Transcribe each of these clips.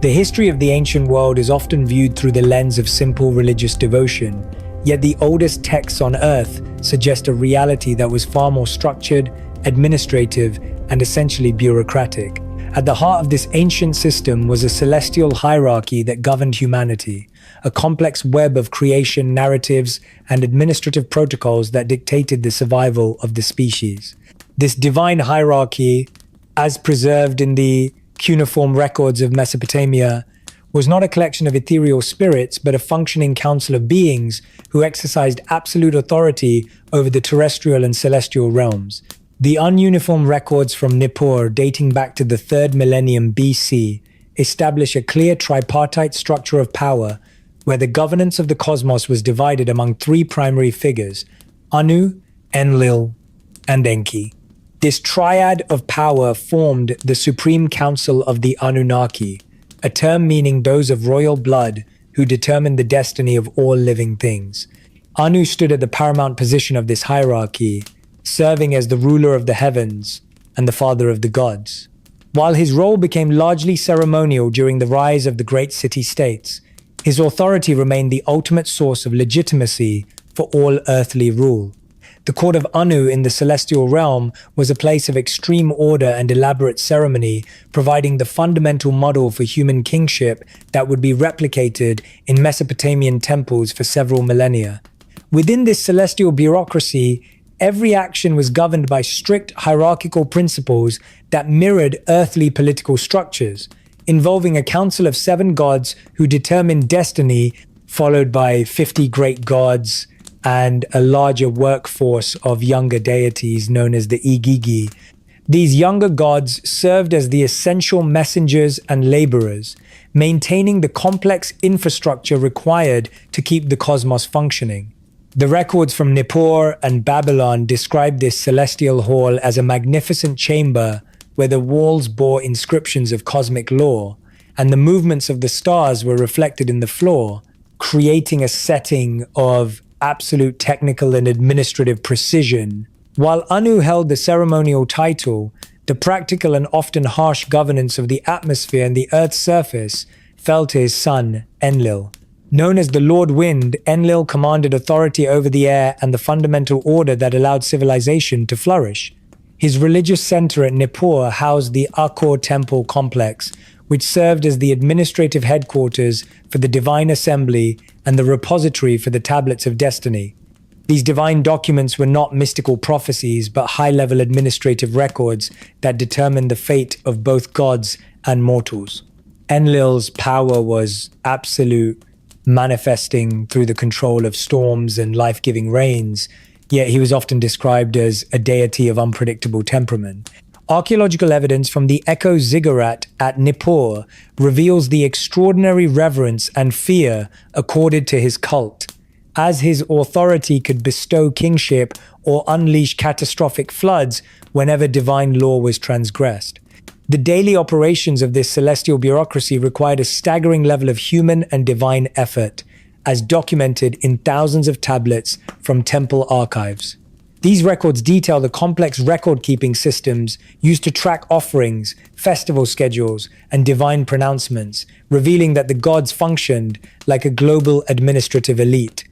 The history of the ancient world is often viewed through the lens of simple religious devotion, yet the oldest texts on Earth suggest a reality that was far more structured, administrative, and essentially bureaucratic. At the heart of this ancient system was a celestial hierarchy that governed humanity, a complex web of creation narratives and administrative protocols that dictated the survival of the species. This divine hierarchy, as preserved in the cuneiform records of Mesopotamia, was not a collection of ethereal spirits, but a functioning council of beings who exercised absolute authority over the terrestrial and celestial realms. The ununiform records from Nippur, dating back to the 3rd millennium BC, establish a clear tripartite structure of power where the governance of the cosmos was divided among 3 primary figures: Anu, Enlil, and Enki. This triad of power formed the Supreme Council of the Anunnaki, a term meaning those of royal blood who determined the destiny of all living things. Anu stood at the paramount position of this hierarchy, serving as the ruler of the heavens and the father of the gods. While his role became largely ceremonial during the rise of the great city-states, his authority remained the ultimate source of legitimacy for all earthly rule. The court of Anu in the celestial realm was a place of extreme order and elaborate ceremony, providing the fundamental model for human kingship that would be replicated in Mesopotamian temples for several millennia. Within this celestial bureaucracy, every action was governed by strict hierarchical principles that mirrored earthly political structures, involving a council of 7 gods who determined destiny, followed by 50 great gods and a larger workforce of younger deities known as the Igigi. These younger gods served as the essential messengers and laborers, maintaining the complex infrastructure required to keep the cosmos functioning. The records from Nippur and Babylon describe this celestial hall as a magnificent chamber where the walls bore inscriptions of cosmic lore, and the movements of the stars were reflected in the floor, creating a setting of absolute technical and administrative precision. While Anu held the ceremonial title, the practical and often harsh governance of the atmosphere and the Earth's surface fell to his son, Enlil. Known as the Lord Wind, Enlil commanded authority over the air and the fundamental order that allowed civilization to flourish. His religious center at Nippur housed the Akor temple complex, which served as the administrative headquarters for the divine assembly and the repository for the tablets of destiny. These divine documents were not mystical prophecies, but high-level administrative records that determined the fate of both gods and mortals. Enlil's power was absolute, manifesting through the control of storms and life-giving rains, yet he was often described as a deity of unpredictable temperament. Archaeological evidence from the Echo Ziggurat at Nippur reveals the extraordinary reverence and fear accorded to his cult, as his authority could bestow kingship or unleash catastrophic floods whenever divine law was transgressed. The daily operations of this celestial bureaucracy required a staggering level of human and divine effort, as documented in thousands of tablets from temple archives. These records detail the complex record-keeping systems used to track offerings, festival schedules, and divine pronouncements, revealing that the gods functioned like a global administrative elite.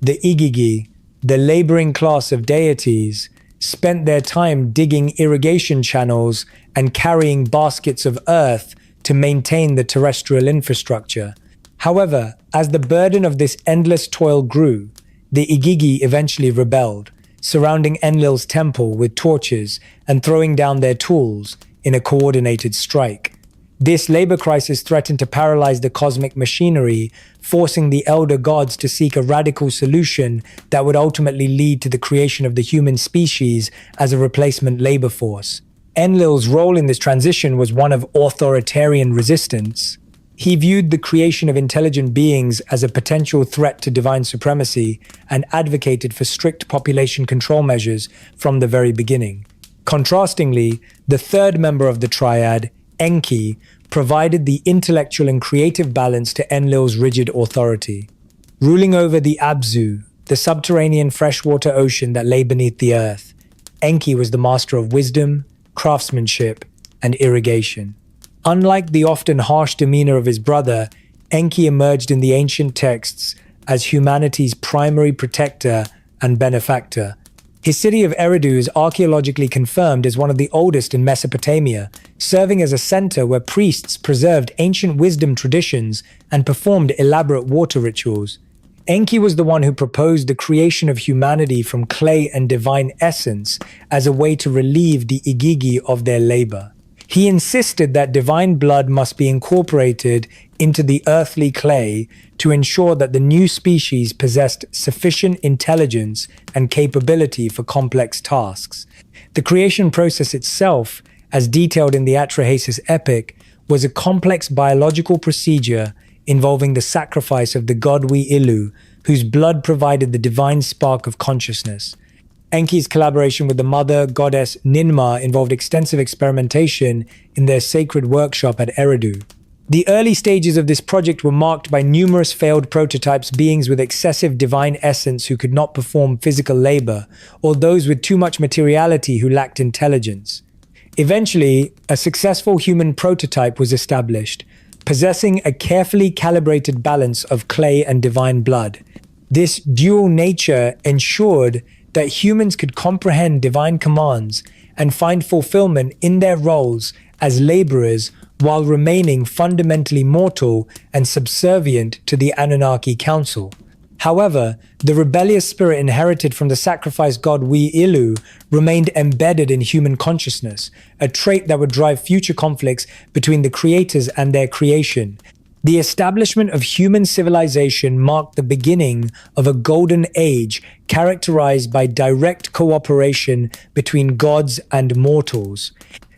The Igigi, the laboring class of deities, spent their time digging irrigation channels and carrying baskets of earth to maintain the terrestrial infrastructure. However, as the burden of this endless toil grew, the Igigi eventually rebelled, surrounding Enlil's temple with torches and throwing down their tools in a coordinated strike. This labor crisis threatened to paralyze the cosmic machinery, forcing the elder gods to seek a radical solution that would ultimately lead to the creation of the human species as a replacement labor force. Enlil's role in this transition was one of authoritarian resistance. He viewed the creation of intelligent beings as a potential threat to divine supremacy and advocated for strict population control measures from the very beginning. Contrastingly, the third member of the triad, Enki, provided the intellectual and creative balance to Enlil's rigid authority. Ruling over the Abzu, the subterranean freshwater ocean that lay beneath the earth, Enki was the master of wisdom, craftsmanship, and irrigation. Unlike the often harsh demeanor of his brother, Enki emerged in the ancient texts as humanity's primary protector and benefactor. His city of Eridu is archaeologically confirmed as one of the oldest in Mesopotamia, serving as a center where priests preserved ancient wisdom traditions and performed elaborate water rituals. Enki was the one who proposed the creation of humanity from clay and divine essence as a way to relieve the Igigi of their labor. He insisted that divine blood must be incorporated into the earthly clay to ensure that the new species possessed sufficient intelligence and capability for complex tasks. The creation process itself, as detailed in the Atrahasis Epic, was a complex biological procedure involving the sacrifice of the god Ilu, whose blood provided the divine spark of consciousness. Enki's collaboration with the mother goddess Ninmah involved extensive experimentation in their sacred workshop at Eridu. The early stages of this project were marked by numerous failed prototypes, beings with excessive divine essence who could not perform physical labor, or those with too much materiality who lacked intelligence. Eventually, a successful human prototype was established, possessing a carefully calibrated balance of clay and divine blood. This dual nature ensured that humans could comprehend divine commands and find fulfillment in their roles as laborers while remaining fundamentally mortal and subservient to the Anunnaki Council. However, the rebellious spirit inherited from the sacrificed god Ilu remained embedded in human consciousness, a trait that would drive future conflicts between the creators and their creation. The establishment of human civilization marked the beginning of a golden age characterized by direct cooperation between gods and mortals.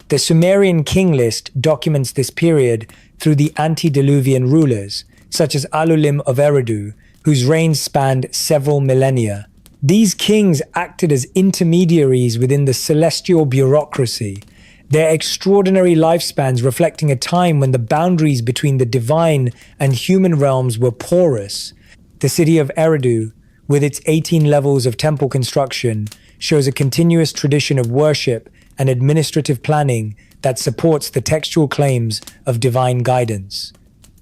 The Sumerian King List documents this period through the antediluvian rulers, such as Alulim of Eridu, whose reigns spanned several millennia. These kings acted as intermediaries within the celestial bureaucracy, their extraordinary lifespans reflecting a time when the boundaries between the divine and human realms were porous. The city of Eridu, with its 18 levels of temple construction, shows a continuous tradition of worship and administrative planning that supports the textual claims of divine guidance.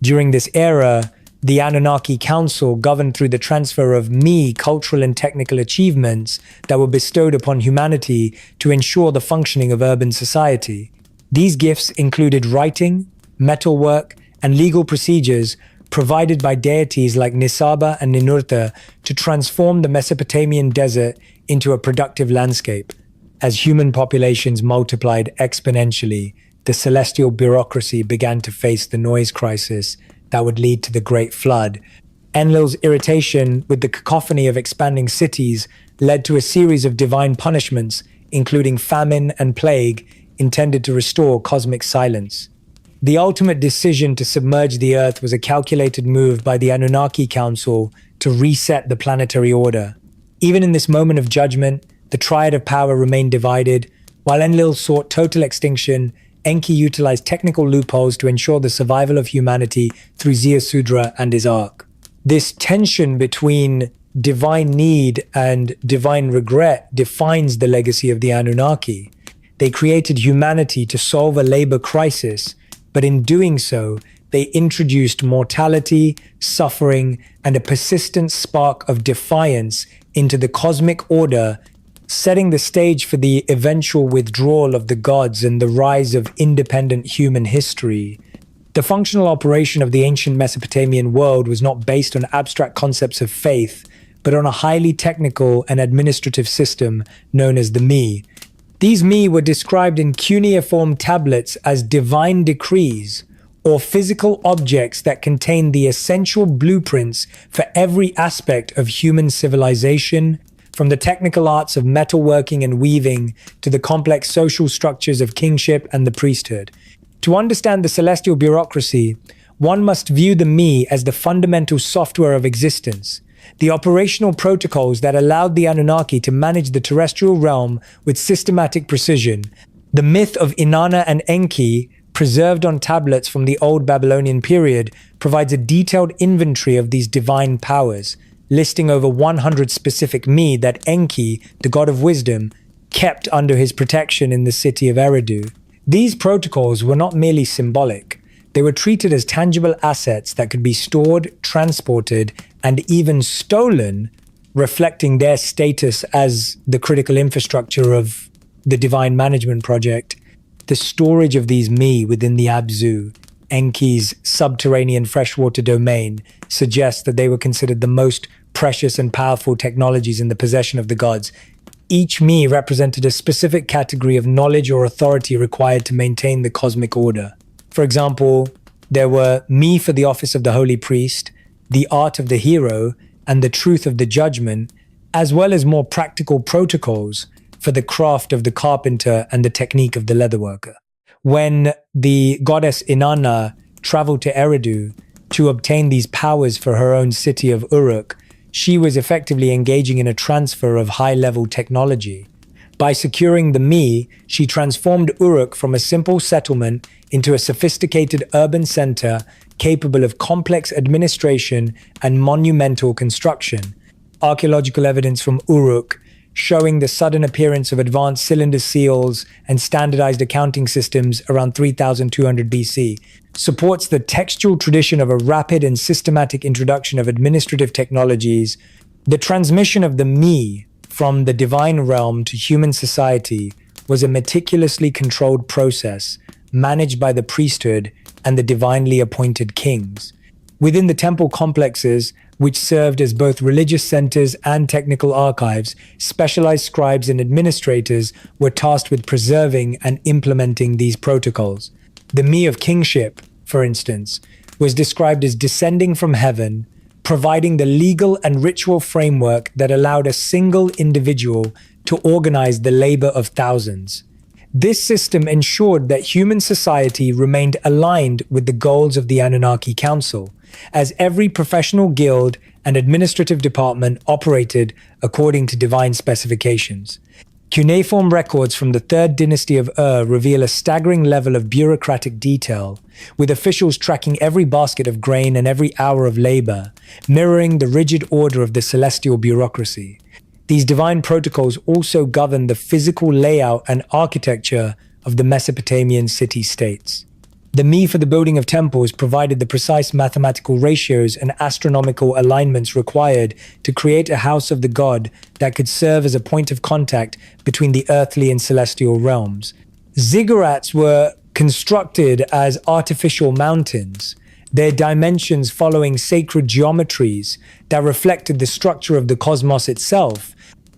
During this era, the Anunnaki Council governed through the transfer of cultural and technical achievements that were bestowed upon humanity to ensure the functioning of urban society. These gifts included writing, metalwork, and legal procedures provided by deities like Nisaba and Ninurta to transform the Mesopotamian desert into a productive landscape. As human populations multiplied exponentially, the celestial bureaucracy began to face the noise crisis that would lead to the Great Flood. Enlil's irritation with the cacophony of expanding cities led to a series of divine punishments, including famine and plague, intended to restore cosmic silence. The ultimate decision to submerge the Earth was a calculated move by the Anunnaki Council to reset the planetary order. Even in this moment of judgment, the triad of power remained divided. While Enlil sought total extinction, Enki utilized technical loopholes to ensure the survival of humanity through Ziusudra and his ark. This tension between divine need and divine regret defines the legacy of the Anunnaki. They created humanity to solve a labor crisis, but in doing so, they introduced mortality, suffering, and a persistent spark of defiance into the cosmic order, setting the stage for the eventual withdrawal of the gods and the rise of independent human history. The functional operation of the ancient Mesopotamian world was not based on abstract concepts of faith, but on a highly technical and administrative system known as the Mi. These Mi were described in cuneiform tablets as divine decrees, or physical objects that contain the essential blueprints for every aspect of human civilization, from the technical arts of metalworking and weaving to the complex social structures of kingship and the priesthood. To understand the celestial bureaucracy, one must view the Mi as the fundamental software of existence, the operational protocols that allowed the Anunnaki to manage the terrestrial realm with systematic precision. The myth of Inanna and Enki, preserved on tablets from the Old Babylonian period, provides a detailed inventory of these divine powers, listing over 100 specific Mi that Enki, the god of wisdom, kept under his protection in the city of Eridu. These protocols were not merely symbolic. They were treated as tangible assets that could be stored, transported, and even stolen, reflecting their status as the critical infrastructure of the divine management project. The storage of these mi within the Abzu, Enki's subterranean freshwater domain, suggests that they were considered the most precious and powerful technologies in the possession of the gods. Each mi represented a specific category of knowledge or authority required to maintain the cosmic order. For example, there were mi for the office of the holy priest, the art of the hero, and the truth of the judgment, as well as more practical protocols for the craft of the carpenter and the technique of the leatherworker. When the goddess Inanna traveled to Eridu to obtain these powers for her own city of Uruk, she was effectively engaging in a transfer of high-level technology. By securing the mi, she transformed Uruk from a simple settlement into a sophisticated urban center capable of complex administration and monumental construction. Archaeological evidence from Uruk, showing the sudden appearance of advanced cylinder seals and standardized accounting systems around 3200 BC, supports the textual tradition of a rapid and systematic introduction of administrative technologies. The transmission of the mi from the divine realm to human society was a meticulously controlled process, managed by the priesthood and the divinely appointed kings. Within the temple complexes, which served as both religious centers and technical archives, specialized scribes and administrators were tasked with preserving and implementing these protocols. The mi of kingship, for instance, was described as descending from heaven, providing the legal and ritual framework that allowed a single individual to organize the labor of thousands. This system ensured that human society remained aligned with the goals of the Anunnaki Council, as every professional guild and administrative department operated according to divine specifications. Cuneiform records from the 3rd dynasty of reveal a staggering level of bureaucratic detail, with officials tracking every basket of grain and every hour of labor, mirroring the rigid order of the celestial bureaucracy. These divine protocols also govern the physical layout and architecture of the Mesopotamian city-states. The mi for the building of temples provided the precise mathematical ratios and astronomical alignments required to create a house of the god that could serve as a point of contact between the earthly and celestial realms. Ziggurats were constructed as artificial mountains, their dimensions following sacred geometries that reflected the structure of the cosmos itself.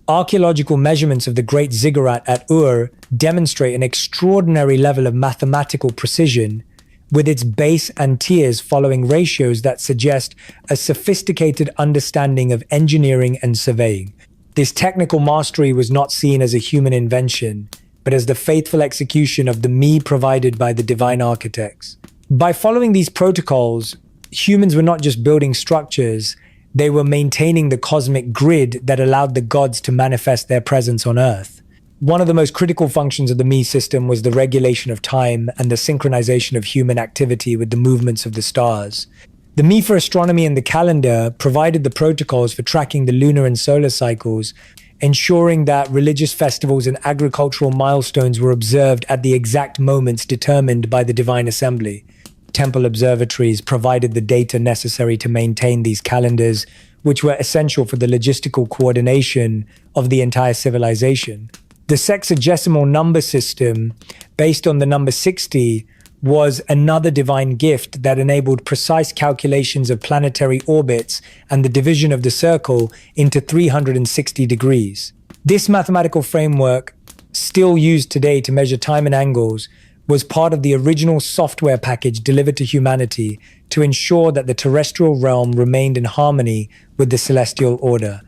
Archaeological measurements of the Great Ziggurat at Ur demonstrate an extraordinary level of mathematical precision, with its base and tiers following ratios that suggest a sophisticated understanding of engineering and surveying. This technical mastery was not seen as a human invention, but as the faithful execution of the mi provided by the divine architects. By following these protocols, humans were not just building structures, they were maintaining the cosmic grid that allowed the gods to manifest their presence on Earth. One of the most critical functions of the mi system was the regulation of time and the synchronization of human activity with the movements of the stars. The mi for astronomy and the calendar provided the protocols for tracking the lunar and solar cycles, ensuring that religious festivals and agricultural milestones were observed at the exact moments determined by the divine assembly. Temple observatories provided the data necessary to maintain these calendars, which were essential for the logistical coordination of the entire civilization. The sexagesimal number system, based on the number 60, was another divine gift that enabled precise calculations of planetary orbits and the division of the circle into 360 degrees. This mathematical framework, still used today to measure time and angles, was part of the original software package delivered to humanity to ensure that the terrestrial realm remained in harmony with the celestial order.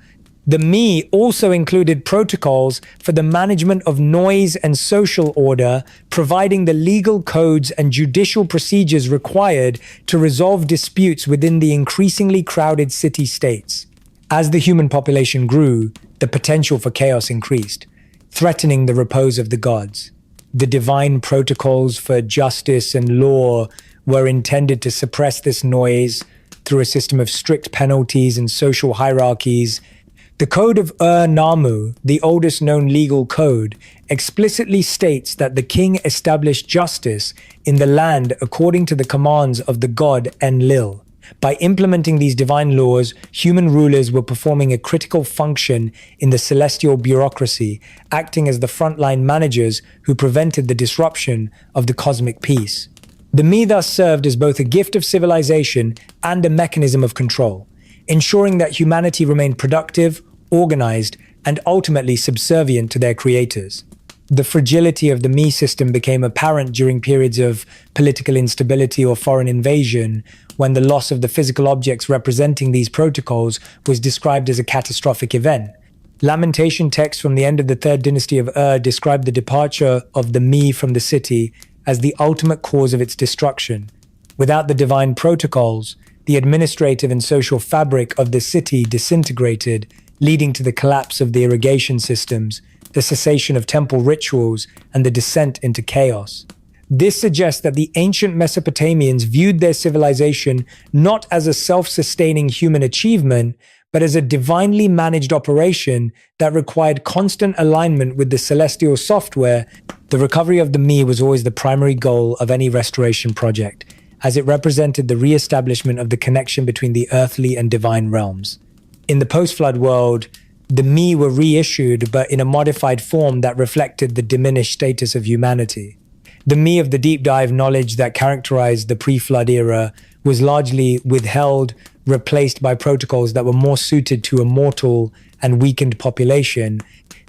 The mi also included protocols for the management of noise and social order, providing the legal codes and judicial procedures required to resolve disputes within the increasingly crowded city-states. As the human population grew, the potential for chaos increased, threatening the repose of the gods. The divine protocols for justice and law were intended to suppress this noise through a system of strict penalties and social hierarchies. The Code of Ur-Nammu, the oldest known legal code, explicitly states that the king established justice in the land according to the commands of the god Enlil. By implementing these divine laws, human rulers were performing a critical function in the celestial bureaucracy, acting as the frontline managers who prevented the disruption of the cosmic peace. The Me thus served as both a gift of civilization and a mechanism of control, ensuring that humanity remained productive, organized, and ultimately subservient to their creators. The fragility of the Me system became apparent during periods of political instability or foreign invasion, when the loss of the physical objects representing these protocols was described as a catastrophic event. Lamentation texts from the end of the Third Dynasty of Ur describe the departure of the Me from the city as the ultimate cause of its destruction. Without the divine protocols, the administrative and social fabric of the city disintegrated, leading to the collapse of the irrigation systems, the cessation of temple rituals, and the descent into chaos. This suggests that the ancient Mesopotamians viewed their civilization not as a self-sustaining human achievement, but as a divinely managed operation that required constant alignment with the celestial software. The recovery of the Me was always the primary goal of any restoration project, as it represented the re-establishment of the connection between the earthly and divine realms. In the post-flood world, the Me were reissued, but in a modified form that reflected the diminished status of humanity. The Me of the deep dive knowledge that characterized the pre-flood era was largely withheld, replaced by protocols that were more suited to a mortal and weakened population.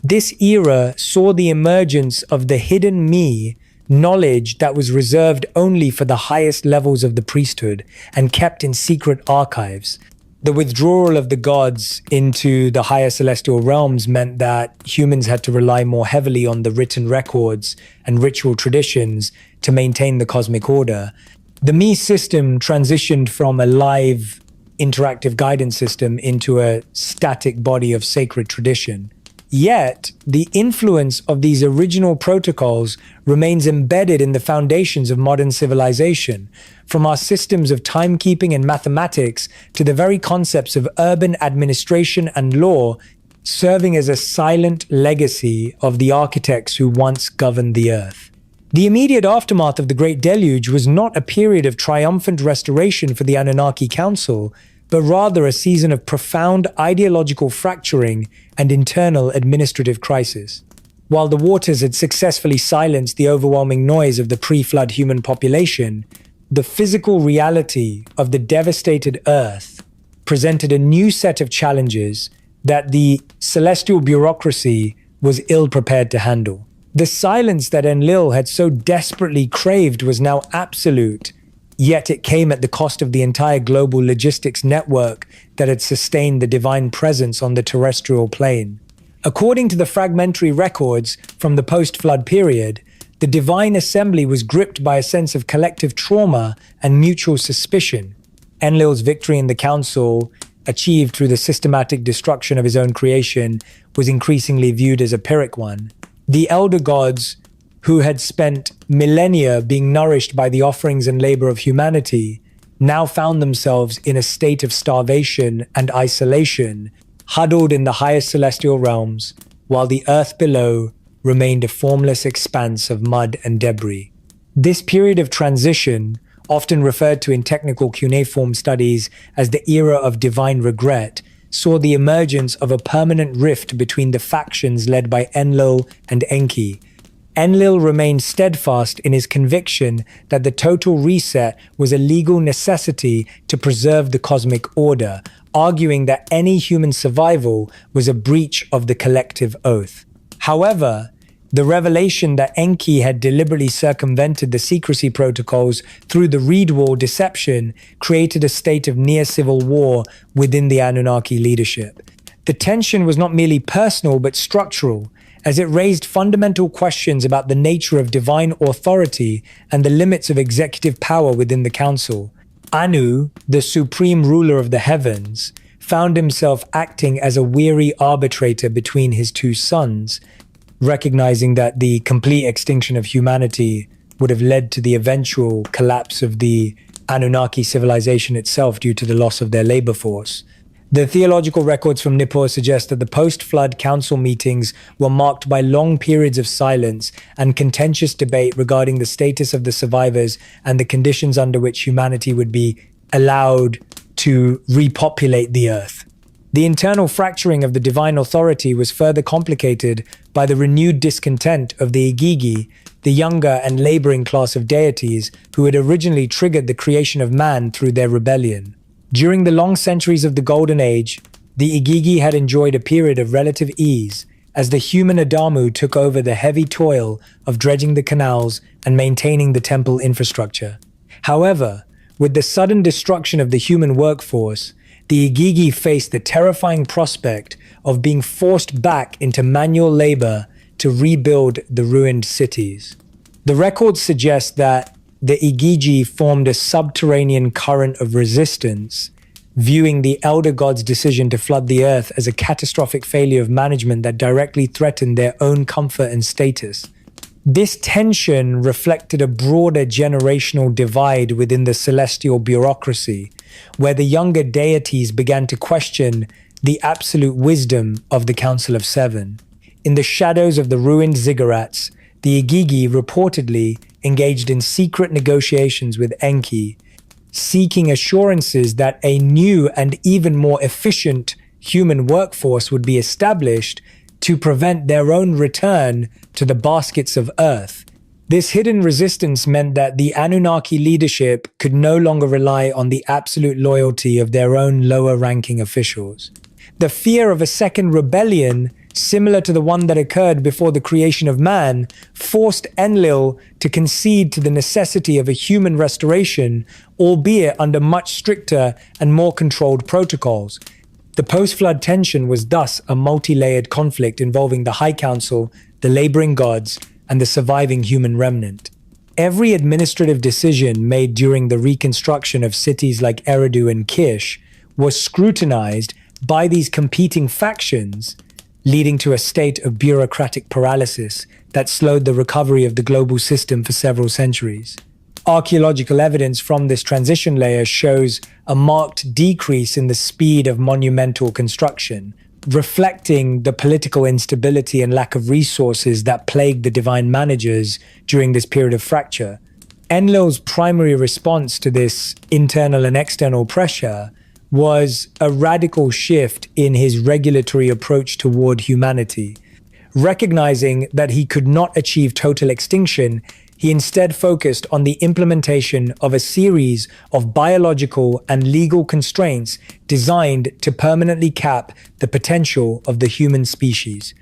This era saw the emergence of the hidden Me, knowledge that was reserved only for the highest levels of the priesthood and kept in secret archives. The withdrawal of the gods into the higher celestial realms meant that humans had to rely more heavily on the written records and ritual traditions to maintain the cosmic order. The Me system transitioned from a live, interactive guidance system into a static body of sacred tradition. Yet, the influence of these original protocols remains embedded in the foundations of modern civilization, from our systems of timekeeping and mathematics to the very concepts of urban administration and law, serving as a silent legacy of the architects who once governed the earth. The immediate aftermath of the Great Deluge was not a period of triumphant restoration for the Anunnaki Council, but rather a season of profound ideological fracturing and internal administrative crisis. While the waters had successfully silenced the overwhelming noise of the pre-flood human population, the physical reality of the devastated Earth presented a new set of challenges that the celestial bureaucracy was ill-prepared to handle. The silence that Enlil had so desperately craved was now absolute, yet it came at the cost of the entire global logistics network that had sustained the divine presence on the terrestrial plane. According to the fragmentary records from the post-flood period, the divine assembly was gripped by a sense of collective trauma and mutual suspicion. Enlil's victory in the council, achieved through the systematic destruction of his own creation, was increasingly viewed as a Pyrrhic one. The elder gods, who had spent millennia being nourished by the offerings and labor of humanity, now found themselves in a state of starvation and isolation, huddled in the highest celestial realms, while the earth below remained a formless expanse of mud and debris. This period of transition, often referred to in technical cuneiform studies as the era of divine regret, saw the emergence of a permanent rift between the factions led by Enlil and Enki. Enlil remained steadfast in his conviction that the total reset was a legal necessity to preserve the cosmic order, arguing that any human survival was a breach of the collective oath. However, the revelation that Enki had deliberately circumvented the secrecy protocols through the reed wall deception created a state of near-civil war within the Anunnaki leadership. The tension was not merely personal but structural, as it raised fundamental questions about the nature of divine authority and the limits of executive power within the council. Anu, the supreme ruler of the heavens, found himself acting as a weary arbitrator between his two sons, recognizing that the complete extinction of humanity would have led to the eventual collapse of the Anunnaki civilization itself due to the loss of their labor force. The theological records from Nippur suggest that the post-flood council meetings were marked by long periods of silence and contentious debate regarding the status of the survivors and the conditions under which humanity would be allowed to repopulate the earth. The internal fracturing of the divine authority was further complicated by the renewed discontent of the Igigi, the younger and laboring class of deities who had originally triggered the creation of man through their rebellion. During the long centuries of the Golden Age, the Igigi had enjoyed a period of relative ease as the human Adamu took over the heavy toil of dredging the canals and maintaining the temple infrastructure. However, with the sudden destruction of the human workforce, the Igigi faced the terrifying prospect of being forced back into manual labor to rebuild the ruined cities. The records suggest that the Igigi formed a subterranean current of resistance, viewing the elder gods' decision to flood the earth as a catastrophic failure of management that directly threatened their own comfort and status. This tension reflected a broader generational divide within the celestial bureaucracy, where the younger deities began to question the absolute wisdom of the Council of Seven. In the shadows of the ruined ziggurats, the Igigi reportedly engaged in secret negotiations with Enki, seeking assurances that a new and even more efficient human workforce would be established to prevent their own return to the baskets of earth. This hidden resistance meant that the Anunnaki leadership could no longer rely on the absolute loyalty of their own lower-ranking officials. The fear of a second rebellion, similar to the one that occurred before the creation of man, forced Enlil to concede to the necessity of a human restoration, albeit under much stricter and more controlled protocols. The post-flood tension was thus a multi-layered conflict involving the High Council, the laboring gods, and the surviving human remnant. Every administrative decision made during the reconstruction of cities like Eridu and Kish was scrutinized by these competing factions, leading to a state of bureaucratic paralysis that slowed the recovery of the global system for several centuries. Archaeological evidence from this transition layer shows a marked decrease in the speed of monumental construction, reflecting the political instability and lack of resources that plagued the divine managers during this period of fracture. Enlil's primary response to this internal and external pressure was a radical shift in his regulatory approach toward humanity. Recognizing that he could not achieve total extinction, he instead focused on the implementation of a series of biological and legal constraints designed to permanently cap the potential of the human species.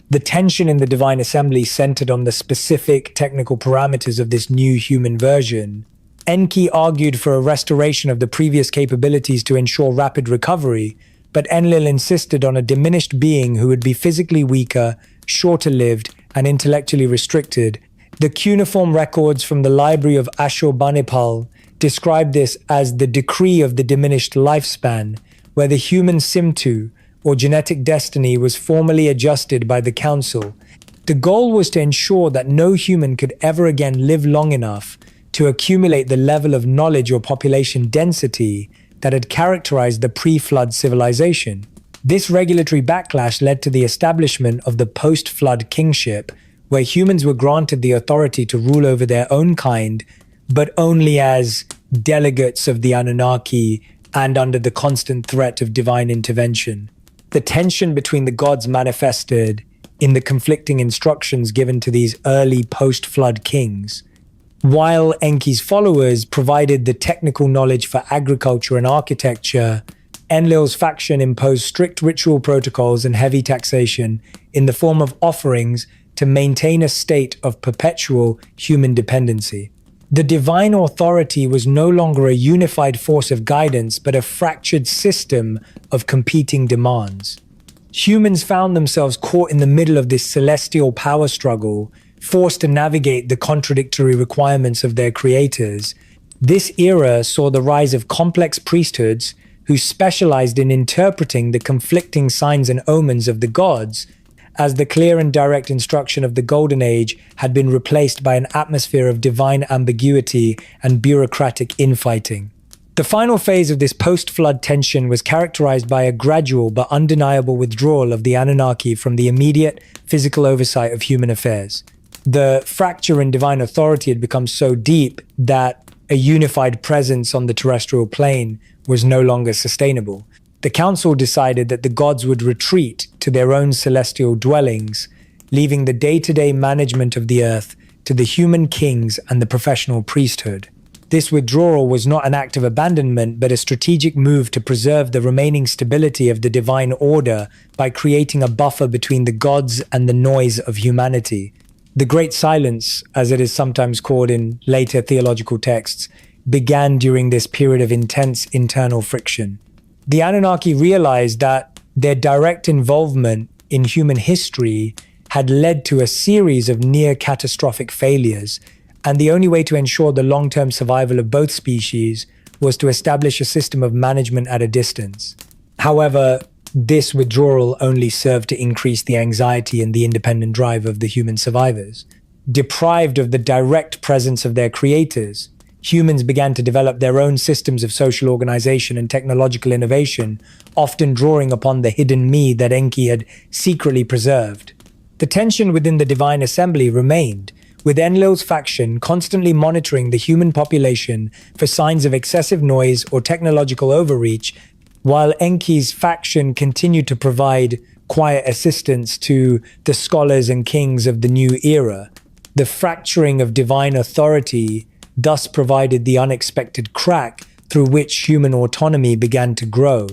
The tension in the divine assembly centered on the specific technical parameters of this new human version. Enki argued for a restoration of the previous capabilities to ensure rapid recovery, but Enlil insisted on a diminished being who would be physically weaker, shorter-lived, and intellectually restricted. The cuneiform records from the library of Ashurbanipal describe this as the decree of the diminished lifespan, where the human Simtu, or genetic destiny, was formally adjusted by the council. The goal was to ensure that no human could ever again live long enough to accumulate the level of knowledge or population density that had characterized the pre-flood civilization. This regulatory backlash led to the establishment of the post-flood kingship, where humans were granted the authority to rule over their own kind, but only as delegates of the Anunnaki and under the constant threat of divine intervention. The tension between the gods manifested in the conflicting instructions given to these early post-flood kings. While Enki's followers provided the technical knowledge for agriculture and architecture, Enlil's faction imposed strict ritual protocols and heavy taxation in the form of offerings to maintain a state of perpetual human dependency. The divine authority was no longer a unified force of guidance, but a fractured system of competing demands. Humans found themselves caught in the middle of this celestial power struggle, forced to navigate the contradictory requirements of their creators. This era saw the rise of complex priesthoods who specialized in interpreting the conflicting signs and omens of the gods, as the clear and direct instruction of the Golden Age had been replaced by an atmosphere of divine ambiguity and bureaucratic infighting. The final phase of this post-flood tension was characterized by a gradual but undeniable withdrawal of the Anunnaki from the immediate physical oversight of human affairs. The fracture in divine authority had become so deep that a unified presence on the terrestrial plane was no longer sustainable. The council decided that the gods would retreat to their own celestial dwellings, leaving the day-to-day management of the earth to the human kings and the professional priesthood. This withdrawal was not an act of abandonment, but a strategic move to preserve the remaining stability of the divine order by creating a buffer between the gods and the noise of humanity. The Great Silence, as it is sometimes called in later theological texts, began during this period of intense internal friction. The Anunnaki realized that their direct involvement in human history had led to a series of near-catastrophic failures, and the only way to ensure the long-term survival of both species was to establish a system of management at a distance. However, this withdrawal only served to increase the anxiety and the independent drive of the human survivors. Deprived of the direct presence of their creators, humans began to develop their own systems of social organization and technological innovation, often drawing upon the hidden me that Enki had secretly preserved. The tension within the divine assembly remained, with Enlil's faction constantly monitoring the human population for signs of excessive noise or technological overreach, while Enki's faction continued to provide quiet assistance to the scholars and kings of the new era. The fracturing of divine authority thus provided the unexpected crack through which human autonomy began to grow.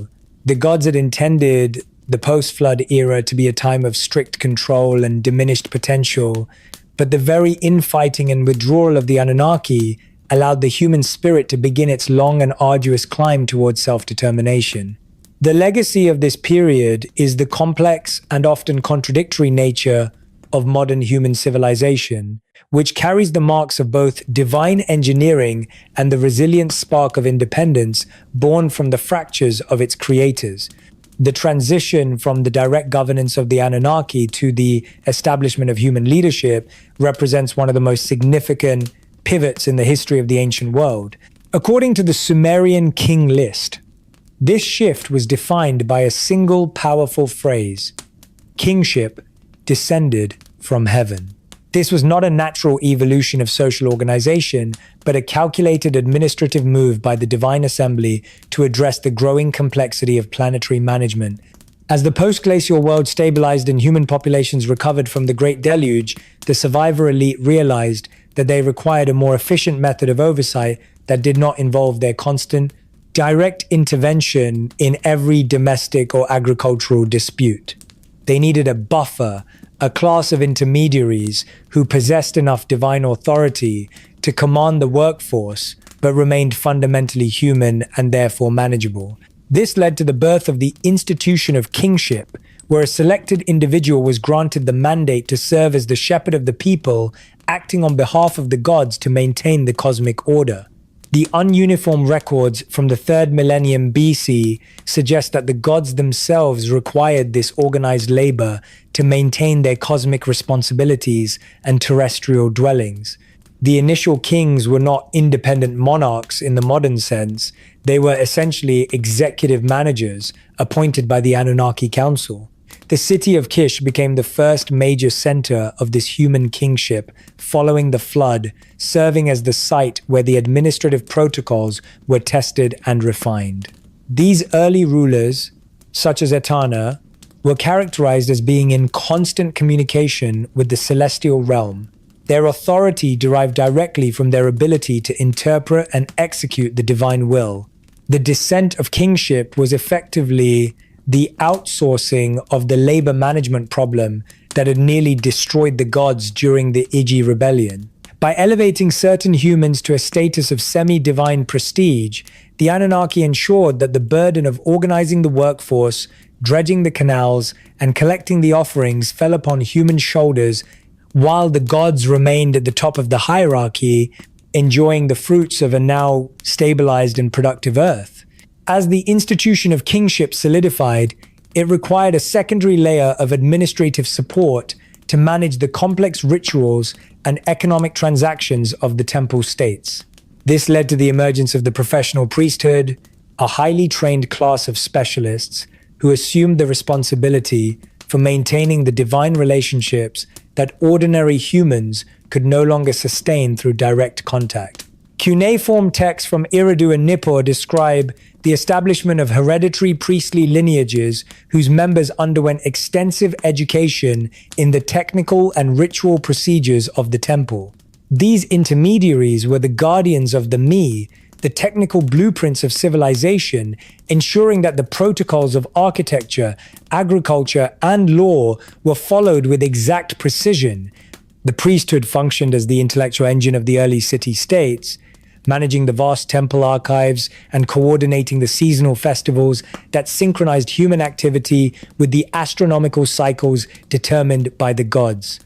The gods had intended the post-flood era to be a time of strict control and diminished potential, but the very infighting and withdrawal of the Anunnaki allowed the human spirit to begin its long and arduous climb towards self-determination. The legacy of this period is the complex and often contradictory nature of modern human civilization, which carries the marks of both divine engineering and the resilient spark of independence born from the fractures of its creators. The transition from the direct governance of the Anunnaki to the establishment of human leadership represents one of the most significant pivots in the history of the ancient world. According to the Sumerian King List, this shift was defined by a single powerful phrase: kingship descended from heaven. This was not a natural evolution of social organization, but a calculated administrative move by the divine assembly to address the growing complexity of planetary management. As the post-glacial world stabilized and human populations recovered from the Great Deluge, the survivor elite realized that they required a more efficient method of oversight that did not involve their constant, direct intervention in every domestic or agricultural dispute. They needed a buffer, a class of intermediaries who possessed enough divine authority to command the workforce, but remained fundamentally human and therefore manageable. This led to the birth of the institution of kingship, where a selected individual was granted the mandate to serve as the shepherd of the people, acting on behalf of the gods to maintain the cosmic order. The ununiform records from the 3rd millennium BC suggest that the gods themselves required this organized labor to maintain their cosmic responsibilities and terrestrial dwellings. The initial kings were not independent monarchs in the modern sense. They were essentially executive managers appointed by the Anunnaki Council. The city of Kish became the first major center of this human kingship following the flood, serving as the site where the administrative protocols were tested and refined. These early rulers, such as Etana, were characterized as being in constant communication with the celestial realm. Their authority derived directly from their ability to interpret and execute the divine will. The descent of kingship was effectively the outsourcing of the labor management problem that had nearly destroyed the gods during the Iji rebellion. By elevating certain humans to a status of semi-divine prestige, the Anunnaki ensured that the burden of organizing the workforce, dredging the canals, and collecting the offerings fell upon human shoulders, while the gods remained at the top of the hierarchy, enjoying the fruits of a now stabilized and productive earth. As the institution of kingship solidified, it required a secondary layer of administrative support to manage the complex rituals and economic transactions of the temple states. This led to the emergence of the professional priesthood, a highly trained class of specialists who assumed the responsibility for maintaining the divine relationships that ordinary humans could no longer sustain through direct contact. Cuneiform texts from Eridu and Nippur describe the establishment of hereditary priestly lineages whose members underwent extensive education in the technical and ritual procedures of the temple. These intermediaries were the guardians of the me, the technical blueprints of civilization, ensuring that the protocols of architecture, agriculture, and law were followed with exact precision. The priesthood functioned as the intellectual engine of the early city-states, managing the vast temple archives and coordinating the seasonal festivals that synchronized human activity with the astronomical cycles determined by the gods.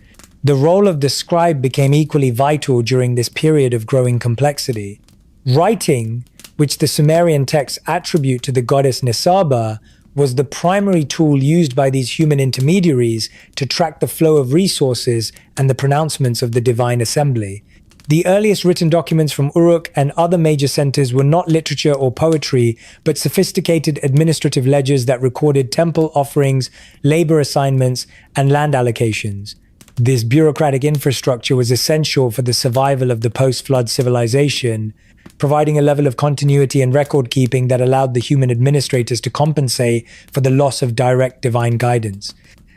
The role of the scribe became equally vital during this period of growing complexity. Writing, which the Sumerian texts attribute to the goddess Nisaba, was the primary tool used by these human intermediaries to track the flow of resources and the pronouncements of the divine assembly. The earliest written documents from Uruk and other major centers were not literature or poetry, but sophisticated administrative ledgers that recorded temple offerings, labor assignments, and land allocations. This bureaucratic infrastructure was essential for the survival of the post-flood civilization, providing a level of continuity and record-keeping that allowed the human administrators to compensate for the loss of direct divine guidance.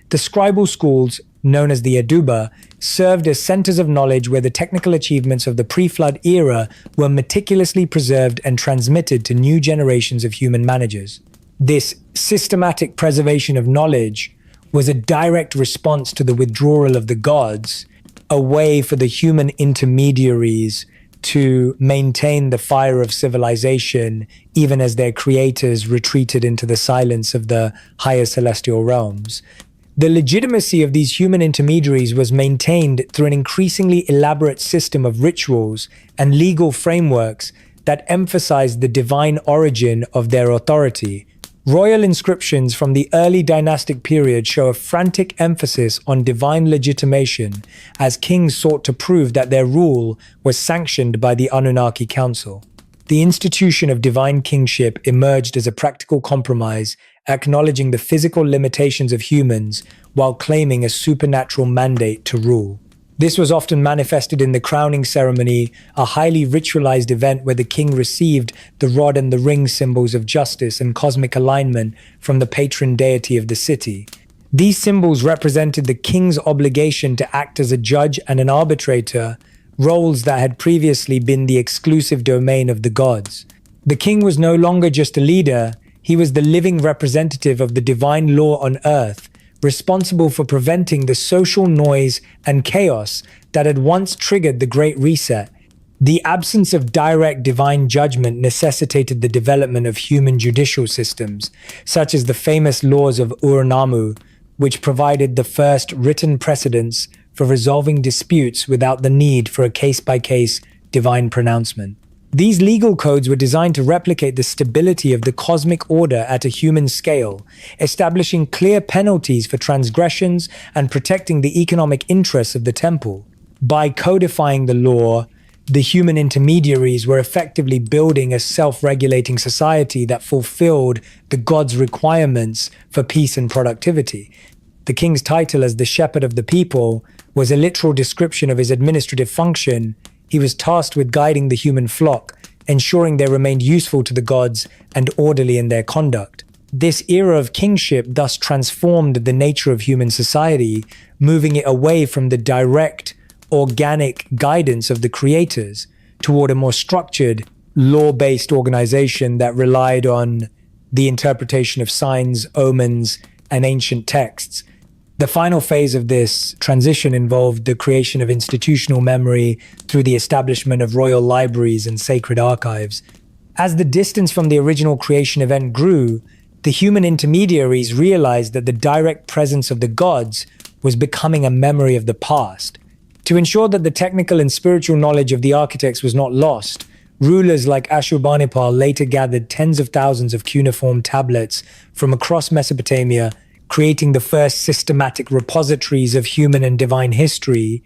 The scribal schools, known as the Eduba, served as centers of knowledge where the technical achievements of the pre-flood era were meticulously preserved and transmitted to new generations of human managers. This systematic preservation of knowledge was a direct response to the withdrawal of the gods, a way for the human intermediaries to maintain the fire of civilization even as their creators retreated into the silence of the higher celestial realms. The legitimacy of these human intermediaries was maintained through an increasingly elaborate system of rituals and legal frameworks that emphasized the divine origin of their authority. Royal inscriptions from the early dynastic period show a frantic emphasis on divine legitimation as kings sought to prove that their rule was sanctioned by the Anunnaki Council. The institution of divine kingship emerged as a practical compromise, acknowledging the physical limitations of humans while claiming a supernatural mandate to rule. This was often manifested in the crowning ceremony, a highly ritualized event where the king received the rod and the ring symbols of justice and cosmic alignment from the patron deity of the city. These symbols represented the king's obligation to act as a judge and an arbitrator, roles that had previously been the exclusive domain of the gods. The king was no longer just a leader, he was the living representative of the divine law on earth, responsible for preventing the social noise and chaos that had once triggered the Great Reset. The absence of direct divine judgment necessitated the development of human judicial systems, such as the famous laws of Ur-Nammu, which provided the first written precedents for resolving disputes without the need for a case-by-case divine pronouncement. These legal codes were designed to replicate the stability of the cosmic order at a human scale, establishing clear penalties for transgressions and protecting the economic interests of the temple. By codifying the law, the human intermediaries were effectively building a self-regulating society that fulfilled the gods' requirements for peace and productivity. The king's title as the shepherd of the people was a literal description of his administrative function. He was tasked with guiding the human flock, ensuring they remained useful to the gods and orderly in their conduct. This era of kingship thus transformed the nature of human society, moving it away from the direct, organic guidance of the creators toward a more structured, law-based organization that relied on the interpretation of signs, omens, and ancient texts. The final phase of this transition involved the creation of institutional memory through the establishment of royal libraries and sacred archives. As the distance from the original creation event grew, the human intermediaries realized that the direct presence of the gods was becoming a memory of the past. To ensure that the technical and spiritual knowledge of the architects was not lost, rulers like Ashurbanipal later gathered tens of thousands of cuneiform tablets from across Mesopotamia, creating the first systematic repositories of human and divine history.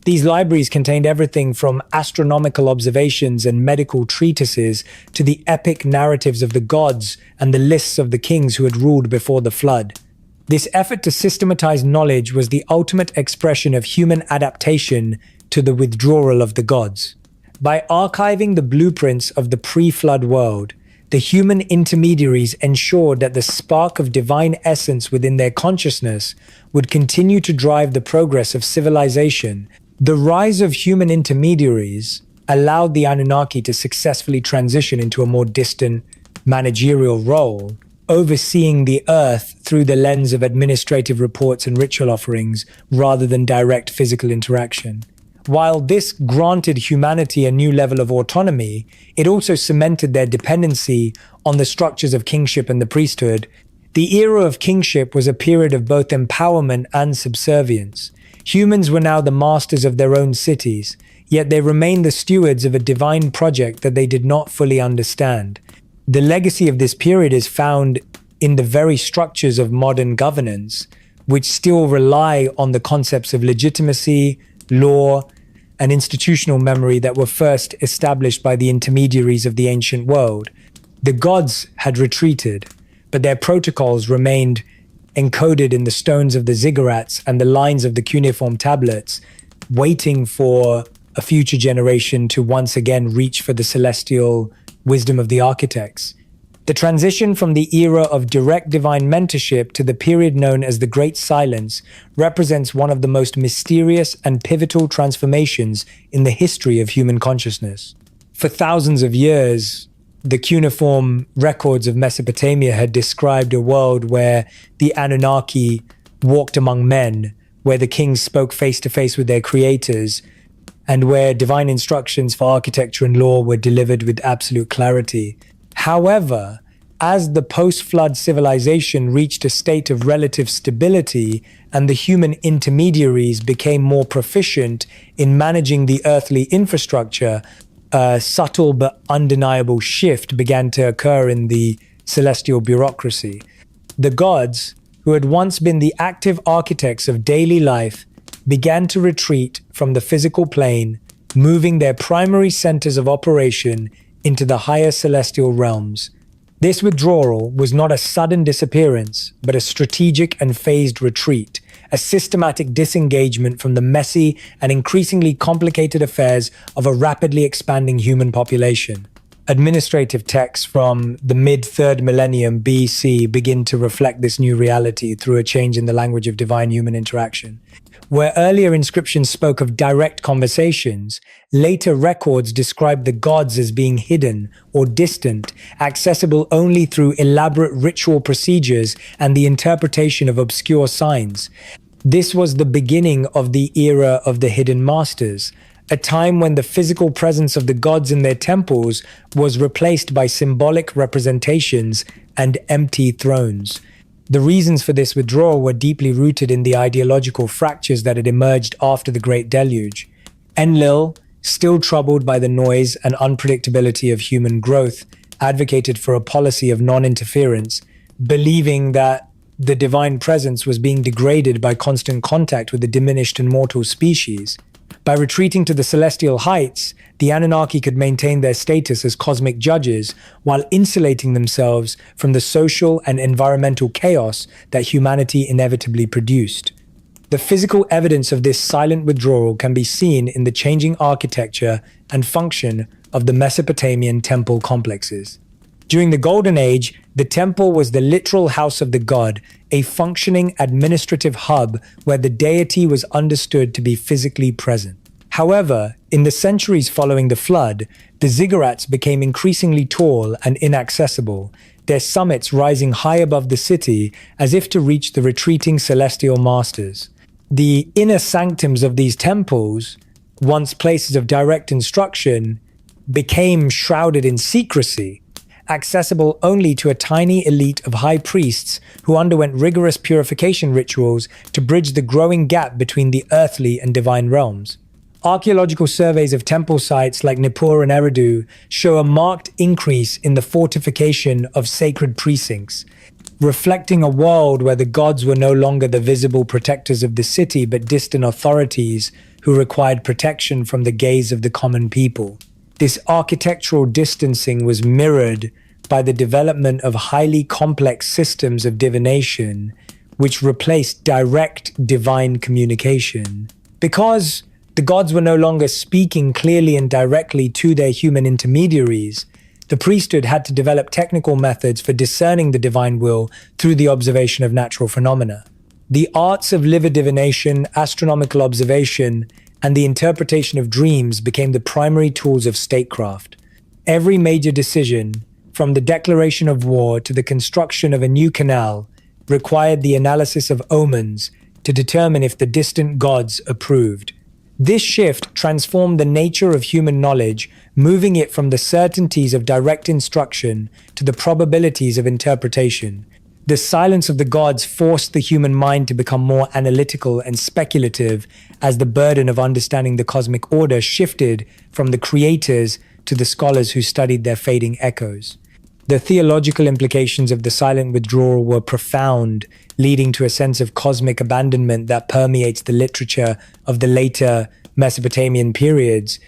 These libraries contained everything from astronomical observations and medical treatises to the epic narratives of the gods and the lists of the kings who had ruled before the flood. This effort to systematize knowledge was the ultimate expression of human adaptation to the withdrawal of the gods. By archiving the blueprints of the pre-flood world, the human intermediaries ensured that the spark of divine essence within their consciousness would continue to drive the progress of civilization. The rise of human intermediaries allowed the Anunnaki to successfully transition into a more distant managerial role, overseeing the earth through the lens of administrative reports and ritual offerings rather than direct physical interaction. While this granted humanity a new level of autonomy, it also cemented their dependency on the structures of kingship and the priesthood. The era of kingship was a period of both empowerment and subservience. Humans were now the masters of their own cities, yet they remained the stewards of a divine project that they did not fully understand. The legacy of this period is found in the very structures of modern governance, which still rely on the concepts of legitimacy, law, and institutional memory that were first established by the intermediaries of the ancient world. The gods had retreated, but their protocols remained encoded in the stones of the ziggurats and the lines of the cuneiform tablets, waiting for a future generation to once again reach for the celestial wisdom of the architects. The transition from the era of direct divine mentorship to the period known as the Great Silence represents one of the most mysterious and pivotal transformations in the history of human consciousness. For thousands of years, the cuneiform records of Mesopotamia had described a world where the Anunnaki walked among men, where the kings spoke face to face with their creators, and where divine instructions for architecture and law were delivered with absolute clarity. However, as the post-flood civilization reached a state of relative stability and the human intermediaries became more proficient in managing the earthly infrastructure, a subtle but undeniable shift began to occur in the celestial bureaucracy. The gods, who had once been the active architects of daily life, began to retreat from the physical plane, moving their primary centers of operation into the higher celestial realms. This withdrawal was not a sudden disappearance, but a strategic and phased retreat, a systematic disengagement from the messy and increasingly complicated affairs of a rapidly expanding human population. Administrative texts from the mid-3rd millennium BC begin to reflect this new reality through a change in the language of divine human interaction. Where earlier inscriptions spoke of direct conversations, later records described the gods as being hidden or distant, accessible only through elaborate ritual procedures and the interpretation of obscure signs. This was the beginning of the era of the hidden masters, a time when the physical presence of the gods in their temples was replaced by symbolic representations and empty thrones. The reasons for this withdrawal were deeply rooted in the ideological fractures that had emerged after the Great Deluge. Enlil, still troubled by the noise and unpredictability of human growth, advocated for a policy of non-interference, believing that the divine presence was being degraded by constant contact with the diminished and mortal species. By retreating to the celestial heights, the Anunnaki could maintain their status as cosmic judges while insulating themselves from the social and environmental chaos that humanity inevitably produced. The physical evidence of this silent withdrawal can be seen in the changing architecture and function of the Mesopotamian temple complexes. During the Golden Age, the temple was the literal house of the god, a functioning administrative hub where the deity was understood to be physically present. However, in the centuries following the flood, the ziggurats became increasingly tall and inaccessible, their summits rising high above the city as if to reach the retreating celestial masters. The inner sanctums of these temples, once places of direct instruction, became shrouded in secrecy, accessible only to a tiny elite of high priests who underwent rigorous purification rituals to bridge the growing gap between the earthly and divine realms. Archaeological surveys of temple sites like Nippur and Eridu show a marked increase in the fortification of sacred precincts, reflecting a world where the gods were no longer the visible protectors of the city but distant authorities who required protection from the gaze of the common people. This architectural distancing was mirrored by the development of highly complex systems of divination, which replaced direct divine communication. Because the gods were no longer speaking clearly and directly to their human intermediaries, the priesthood had to develop technical methods for discerning the divine will through the observation of natural phenomena. The arts of liver divination, astronomical observation, and the interpretation of dreams became the primary tools of statecraft. Every major decision, from the declaration of war to the construction of a new canal, required the analysis of omens to determine if the distant gods approved. This shift transformed the nature of human knowledge, moving it from the certainties of direct instruction to the probabilities of interpretation. The silence of the gods forced the human mind to become more analytical and speculative as the burden of understanding the cosmic order shifted from the creators to the scholars who studied their fading echoes. The theological implications of the silent withdrawal were profound, leading to a sense of cosmic abandonment that permeates the literature of the later Mesopotamian periods.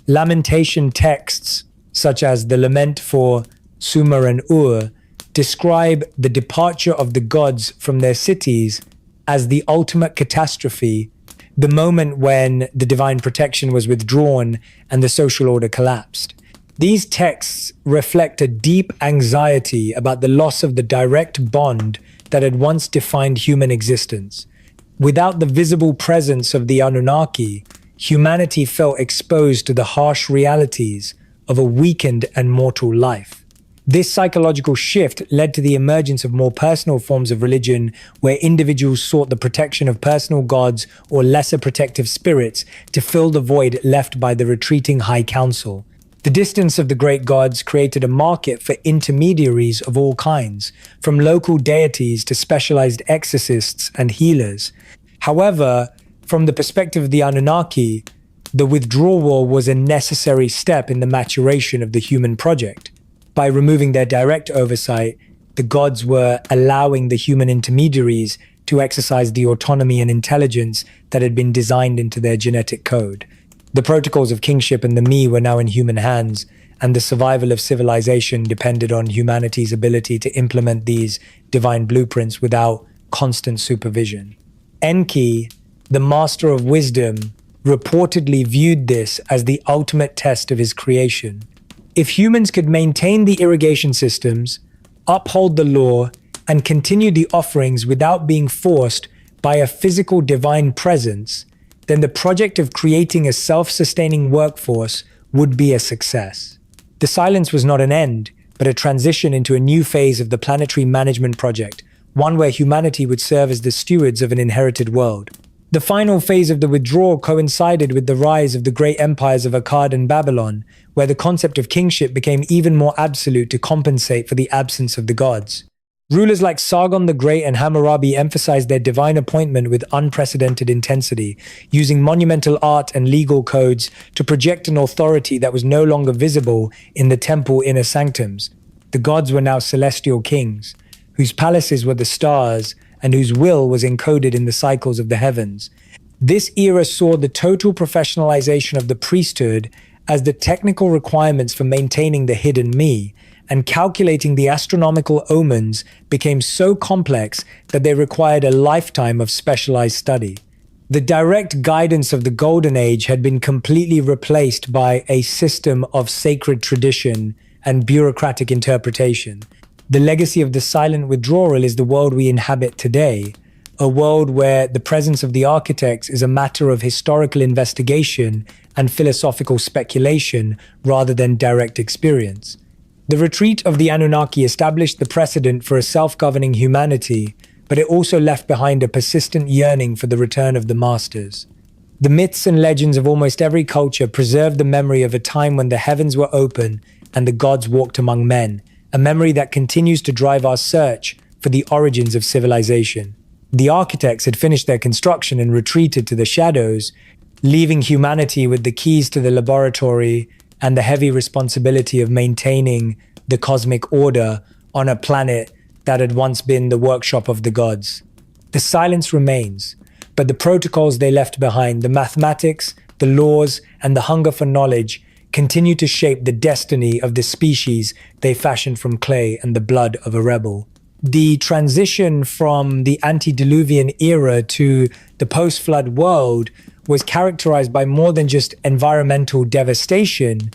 Lamentation texts, such as the Lament for Sumer and Ur, describe the departure of the gods from their cities as the ultimate catastrophe, the moment when the divine protection was withdrawn and the social order collapsed. These texts reflect a deep anxiety about the loss of the direct bond that had once defined human existence. Without the visible presence of the Anunnaki, humanity felt exposed to the harsh realities of a weakened and mortal life. This psychological shift led to the emergence of more personal forms of religion where individuals sought the protection of personal gods or lesser protective spirits to fill the void left by the retreating High Council. The distance of the great gods created a market for intermediaries of all kinds, from local deities to specialized exorcists and healers. However, from the perspective of the Anunnaki, the withdrawal was a necessary step in the maturation of the human project. By removing their direct oversight, the gods were allowing the human intermediaries to exercise the autonomy and intelligence that had been designed into their genetic code. The protocols of kingship and the me were now in human hands, and the survival of civilization depended on humanity's ability to implement these divine blueprints without constant supervision. Enki, the master of wisdom, reportedly viewed this as the ultimate test of his creation. If humans could maintain the irrigation systems, uphold the law, and continue the offerings without being forced by a physical divine presence, then the project of creating a self-sustaining workforce would be a success. The silence was not an end, but a transition into a new phase of the planetary management project, one where humanity would serve as the stewards of an inherited world. The final phase of the withdrawal coincided with the rise of the great empires of Akkad and Babylon, where the concept of kingship became even more absolute to compensate for the absence of the gods. Rulers like Sargon the Great and Hammurabi emphasized their divine appointment with unprecedented intensity, using monumental art and legal codes to project an authority that was no longer visible in the temple inner sanctums. The gods were now celestial kings, whose palaces were the stars and whose will was encoded in the cycles of the heavens. This era saw the total professionalization of the priesthood as the technical requirements for maintaining the hidden me, and calculating the astronomical omens became so complex that they required a lifetime of specialized study. The direct guidance of the Golden Age had been completely replaced by a system of sacred tradition and bureaucratic interpretation. The legacy of the silent withdrawal is the world we inhabit today, a world where the presence of the architects is a matter of historical investigation and philosophical speculation rather than direct experience. The retreat of the Anunnaki established the precedent for a self-governing humanity, but it also left behind a persistent yearning for the return of the masters. The myths and legends of almost every culture preserve the memory of a time when the heavens were open and the gods walked among men, a memory that continues to drive our search for the origins of civilization. The architects had finished their construction and retreated to the shadows, leaving humanity with the keys to the laboratory and the heavy responsibility of maintaining the cosmic order on a planet that had once been the workshop of the gods. The silence remains, but the protocols they left behind, the mathematics, the laws, and the hunger for knowledge, continue to shape the destiny of the species they fashioned from clay and the blood of a rebel. The transition from the antediluvian era to the post-flood world was characterized by more than just environmental devastation.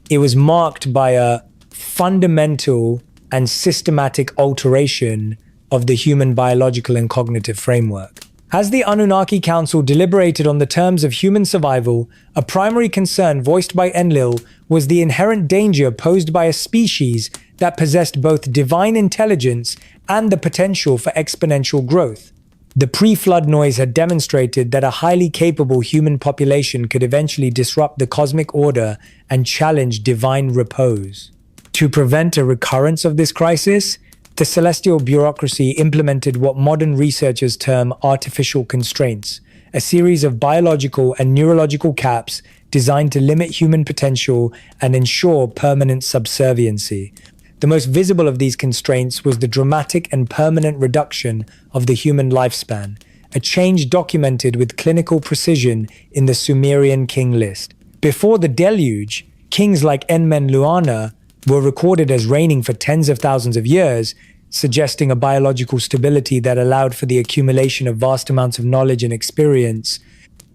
It was marked by a fundamental and systematic alteration of the human biological and cognitive framework. As the Anunnaki Council deliberated on the terms of human survival, a primary concern voiced by Enlil was the inherent danger posed by a species that possessed both divine intelligence and the potential for exponential growth. The pre-flood noise had demonstrated that a highly capable human population could eventually disrupt the cosmic order and challenge divine repose. To prevent a recurrence of this crisis, the celestial bureaucracy implemented what modern researchers term artificial constraints, a series of biological and neurological caps designed to limit human potential and ensure permanent subserviency. The most visible of these constraints was the dramatic and permanent reduction of the human lifespan, a change documented with clinical precision in the Sumerian King List. Before the deluge, kings like Enmenluana were recorded as reigning for tens of thousands of years, suggesting a biological stability that allowed for the accumulation of vast amounts of knowledge and experience.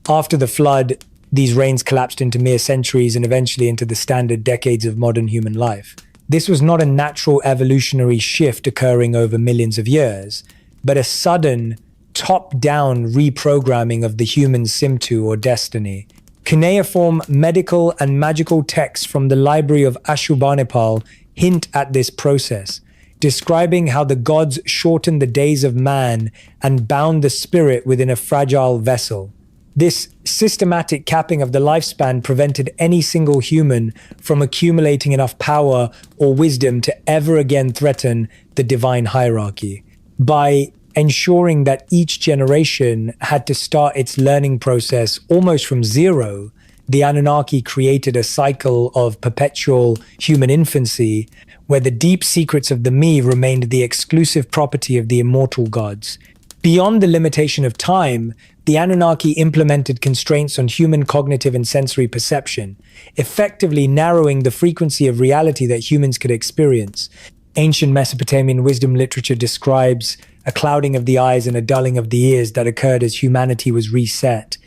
After the flood, these reigns collapsed into mere centuries and eventually into the standard decades of modern human life. This was not a natural evolutionary shift occurring over millions of years, but a sudden, top-down reprogramming of the human Simtu or destiny. Cuneiform medical and magical texts from the library of Ashurbanipal hint at this process, describing how the gods shortened the days of man and bound the spirit within a fragile vessel. This systematic capping of the lifespan prevented any single human from accumulating enough power or wisdom to ever again threaten the divine hierarchy. By ensuring that each generation had to start its learning process almost from zero, the Anunnaki created a cycle of perpetual human infancy where the deep secrets of the me remained the exclusive property of the immortal gods. Beyond the limitation of time, the Anunnaki implemented constraints on human cognitive and sensory perception, effectively narrowing the frequency of reality that humans could experience. Ancient Mesopotamian wisdom literature describes a clouding of the eyes and a dulling of the ears that occurred as humanity was reset.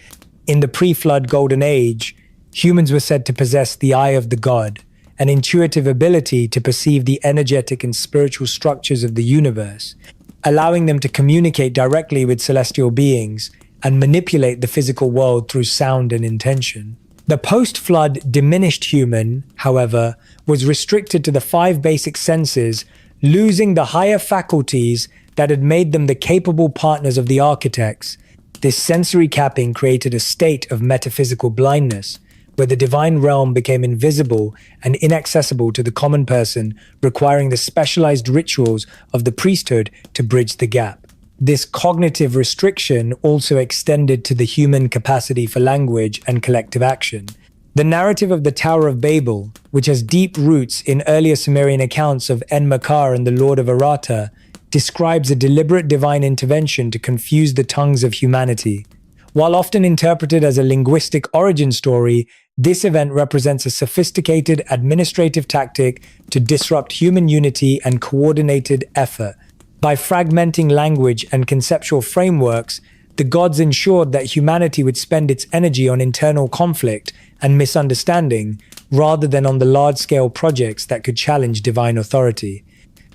In the pre-flood golden age, humans were said to possess the eye of the god, an intuitive ability to perceive the energetic and spiritual structures of the universe, allowing them to communicate directly with celestial beings and manipulate the physical world through sound and intention. The post-flood diminished human, however, was restricted to the 5 basic senses, losing the higher faculties that had made them the capable partners of the architects. This sensory capping created a state of metaphysical blindness, where the divine realm became invisible and inaccessible to the common person, requiring the specialized rituals of the priesthood to bridge the gap. This cognitive restriction also extended to the human capacity for language and collective action. The narrative of the Tower of Babel, which has deep roots in earlier Sumerian accounts of Enmakar and the Lord of Arata, describes a deliberate divine intervention to confuse the tongues of humanity. While often interpreted as a linguistic origin story, this event represents a sophisticated administrative tactic to disrupt human unity and coordinated effort. By fragmenting language and conceptual frameworks, the gods ensured that humanity would spend its energy on internal conflict and misunderstanding, rather than on the large-scale projects that could challenge divine authority.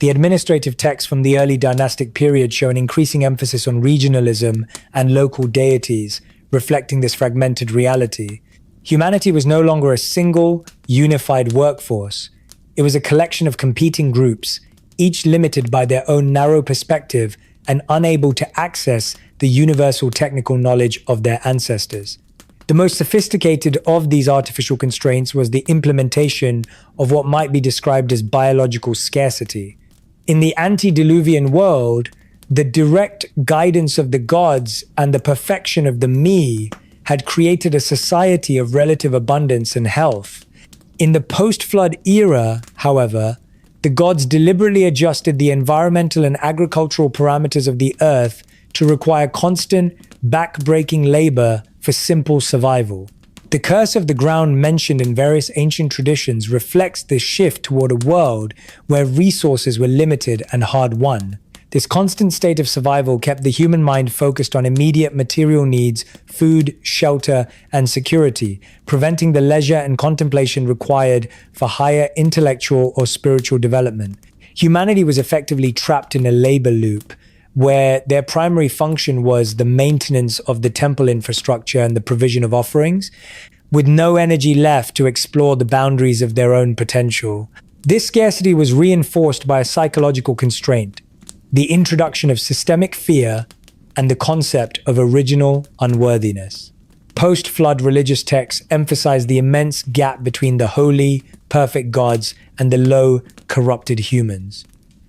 The administrative texts from the early dynastic period show an increasing emphasis on regionalism and local deities, reflecting this fragmented reality. Humanity was no longer a single, unified workforce. It was a collection of competing groups, each limited by their own narrow perspective and unable to access the universal technical knowledge of their ancestors. The most sophisticated of these artificial constraints was the implementation of what might be described as biological scarcity. In the antediluvian world, the direct guidance of the gods and the perfection of the me had created a society of relative abundance and health. In the post-flood era, however, the gods deliberately adjusted the environmental and agricultural parameters of the earth to require constant, back-breaking labor for simple survival. The curse of the ground mentioned in various ancient traditions reflects this shift toward a world where resources were limited and hard-won. This constant state of survival kept the human mind focused on immediate material needs, food, shelter, and security, preventing the leisure and contemplation required for higher intellectual or spiritual development. Humanity was effectively trapped in a labor loop, where their primary function was the maintenance of the temple infrastructure and the provision of offerings, with no energy left to explore the boundaries of their own potential. This scarcity was reinforced by a psychological constraint: the introduction of systemic fear and the concept of original unworthiness. Post-flood religious texts emphasize the immense gap between the holy, perfect gods and the low, corrupted humans.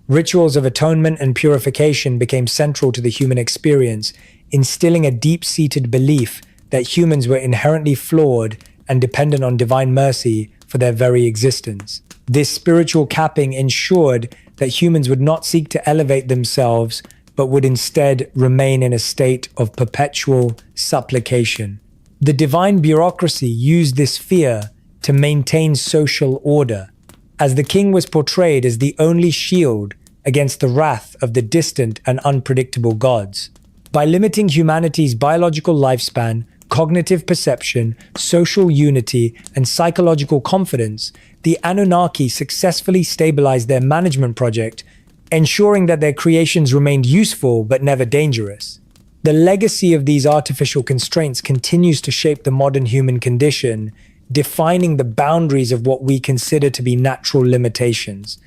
Rituals of atonement and purification became central to the human experience, instilling a deep-seated belief that humans were inherently flawed and dependent on divine mercy for their very existence. This spiritual capping ensured that humans would not seek to elevate themselves, but would instead remain in a state of perpetual supplication. The divine bureaucracy used this fear to maintain social order, as the king was portrayed as the only shield against the wrath of the distant and unpredictable gods. By limiting humanity's biological lifespan, cognitive perception, social unity, and psychological confidence, the Anunnaki successfully stabilized their management project, ensuring that their creations remained useful but never dangerous. The legacy of these artificial constraints continues to shape the modern human condition, defining the boundaries of what we consider to be natural limitations.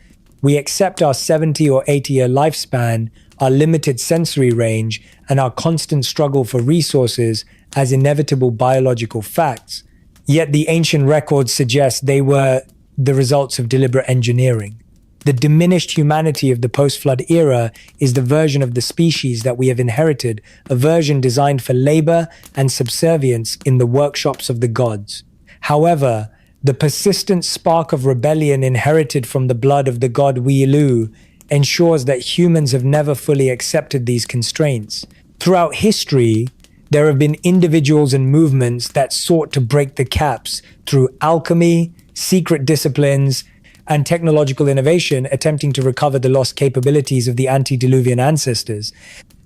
We accept our 70 or 80-year lifespan, our limited sensory range, and our constant struggle for resources as inevitable biological facts. Yet the ancient records suggest they were the results of deliberate engineering. The diminished humanity of the post-flood era is the version of the species that we have inherited, a version designed for labor and subservience in the workshops of the gods. However, the persistent spark of rebellion inherited from the blood of the god Uruk ensures that humans have never fully accepted these constraints. Throughout history, there have been individuals and movements that sought to break the caps through alchemy, secret disciplines, and technological innovation, attempting to recover the lost capabilities of the antediluvian ancestors.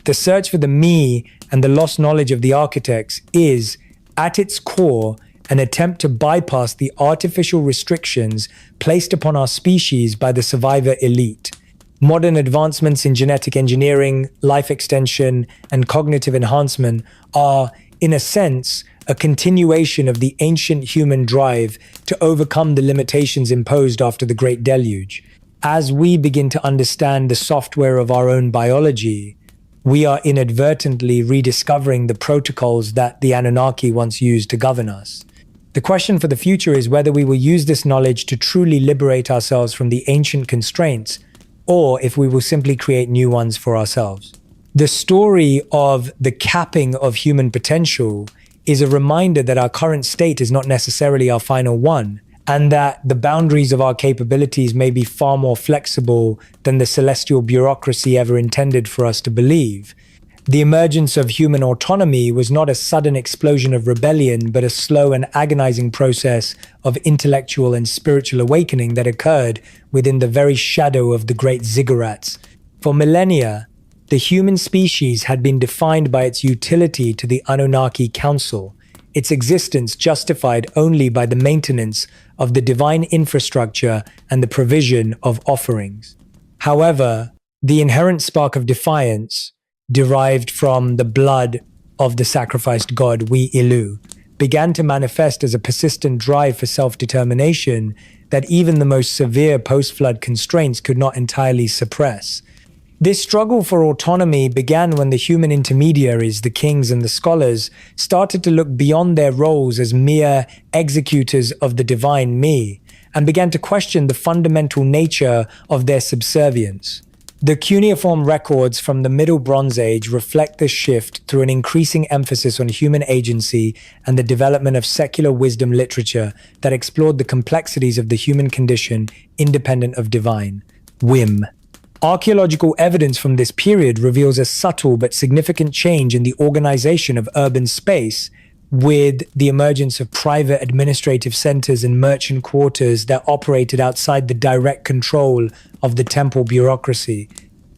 The search for the me and the lost knowledge of the architects is, at its core, an attempt to bypass the artificial restrictions placed upon our species by the survivor elite. Modern advancements in genetic engineering, life extension, and cognitive enhancement are, in a sense, a continuation of the ancient human drive to overcome the limitations imposed after the Great Deluge. As we begin to understand the software of our own biology, we are inadvertently rediscovering the protocols that the Anunnaki once used to govern us. The question for the future is whether we will use this knowledge to truly liberate ourselves from the ancient constraints, or if we will simply create new ones for ourselves. The story of the capping of human potential is a reminder that our current state is not necessarily our final one, and that the boundaries of our capabilities may be far more flexible than the celestial bureaucracy ever intended for us to believe. The emergence of human autonomy was not a sudden explosion of rebellion, but a slow and agonizing process of intellectual and spiritual awakening that occurred within the very shadow of the great ziggurats. For millennia, the human species had been defined by its utility to the Anunnaki Council, its existence justified only by the maintenance of the divine infrastructure and the provision of offerings. However, the inherent spark of defiance, derived from the blood of the sacrificed god Uruk, began to manifest as a persistent drive for self-determination that even the most severe post-flood constraints could not entirely suppress. This struggle for autonomy began when the human intermediaries, the kings and the scholars, started to look beyond their roles as mere executors of the divine me, and began to question the fundamental nature of their subservience. The cuneiform records from the Middle Bronze Age reflect this shift through an increasing emphasis on human agency and the development of secular wisdom literature that explored the complexities of the human condition independent of divine whim. Archaeological evidence from this period reveals a subtle but significant change in the organization of urban space, with the emergence of private administrative centers and merchant quarters that operated outside the direct control of the temple bureaucracy.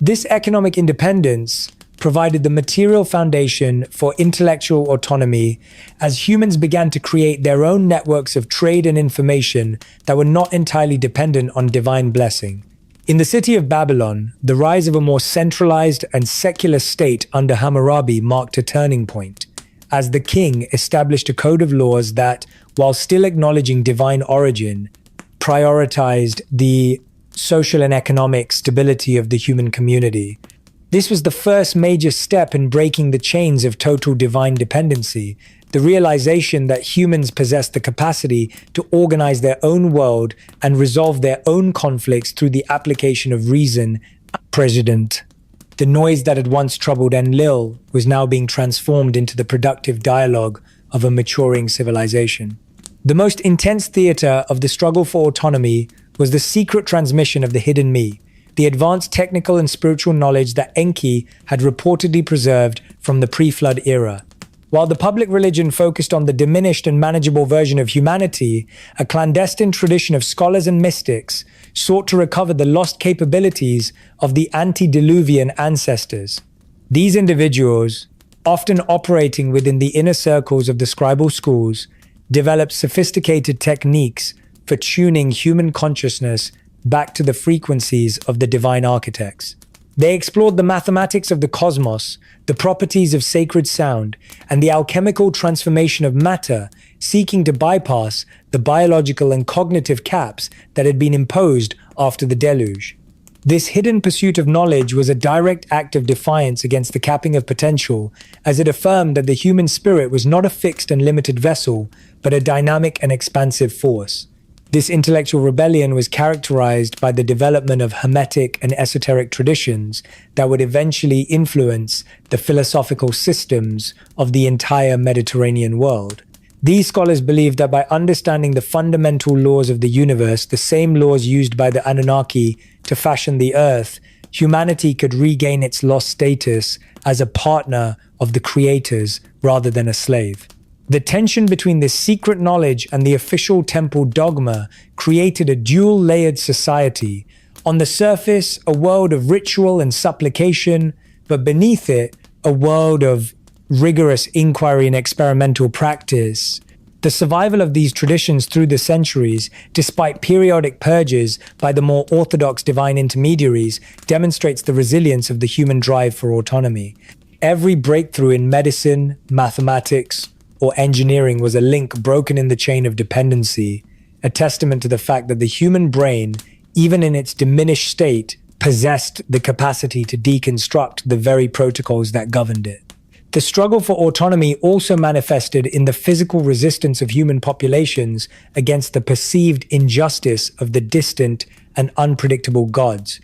This economic independence provided the material foundation for intellectual autonomy as humans began to create their own networks of trade and information that were not entirely dependent on divine blessing. In the city of Babylon, the rise of a more centralized and secular state under Hammurabi marked a turning point, as the king established a code of laws that, while still acknowledging divine origin, prioritized the social and economic stability of the human community. This was the first major step in breaking the chains of total divine dependency, the realization that humans possess the capacity to organize their own world and resolve their own conflicts through the application of reason. President. The noise that had once troubled Enlil was now being transformed into the productive dialogue of a maturing civilization. The most intense theater of the struggle for autonomy was the secret transmission of the hidden me, the advanced technical and spiritual knowledge that Enki had reportedly preserved from the pre-flood era. While the public religion focused on the diminished and manageable version of humanity, a clandestine tradition of scholars and mystics sought to recover the lost capabilities of the antediluvian ancestors. These individuals, often operating within the inner circles of the scribal schools, developed sophisticated techniques for tuning human consciousness back to the frequencies of the divine architects. They explored the mathematics of the cosmos, the properties of sacred sound, and the alchemical transformation of matter, seeking to bypass the biological and cognitive caps that had been imposed after the deluge. This hidden pursuit of knowledge was a direct act of defiance against the capping of potential, as it affirmed that the human spirit was not a fixed and limited vessel, but a dynamic and expansive force. This intellectual rebellion was characterized by the development of Hermetic and esoteric traditions that would eventually influence the philosophical systems of the entire Mediterranean world. These scholars believed that by understanding the fundamental laws of the universe, the same laws used by the Anunnaki to fashion the earth, humanity could regain its lost status as a partner of the creators rather than a slave. The tension between this secret knowledge and the official temple dogma created a dual-layered society. On the surface, a world of ritual and supplication, but beneath it, a world of rigorous inquiry and experimental practice. The survival of these traditions through the centuries, despite periodic purges by the more orthodox divine intermediaries, demonstrates the resilience of the human drive for autonomy. Every breakthrough in medicine, mathematics, or engineering was a link broken in the chain of dependency, a testament to the fact that the human brain, even in its diminished state, possessed the capacity to deconstruct the very protocols that governed it. The struggle for autonomy also manifested in the physical resistance of human populations against the perceived injustice of the distant and unpredictable gods.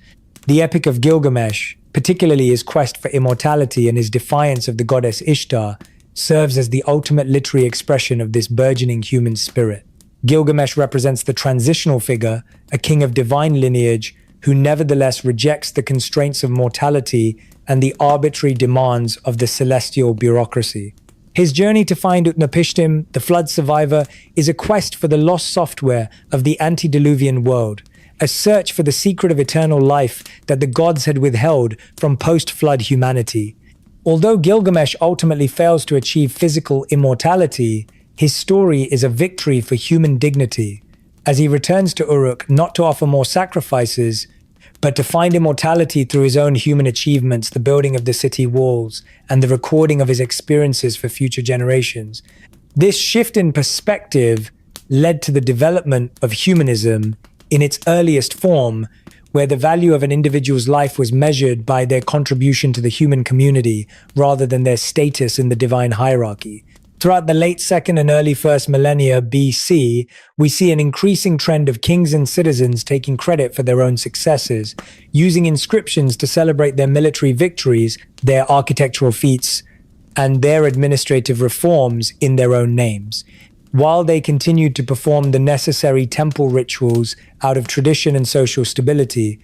The Epic of Gilgamesh, particularly his quest for immortality and his defiance of the goddess Ishtar, serves as the ultimate literary expression of this burgeoning human spirit. Gilgamesh represents the transitional figure, a king of divine lineage who nevertheless rejects the constraints of mortality and the arbitrary demands of the celestial bureaucracy. His journey to find Utnapishtim, the flood survivor, is a quest for the lost software of the antediluvian world, a search for the secret of eternal life that the gods had withheld from post-flood humanity. Although Gilgamesh ultimately fails to achieve physical immortality, his story is a victory for human dignity, as he returns to Uruk not to offer more sacrifices, but to find immortality through his own human achievements, the building of the city walls, and the recording of his experiences for future generations. This shift in perspective led to the development of humanism in its earliest form, where the value of an individual's life was measured by their contribution to the human community rather than their status in the divine hierarchy. Throughout the late 2nd and early 1st millennia BC, we see an increasing trend of kings and citizens taking credit for their own successes, using inscriptions to celebrate their military victories, their architectural feats, and their administrative reforms in their own names. While they continued to perform the necessary temple rituals out of tradition and social stability,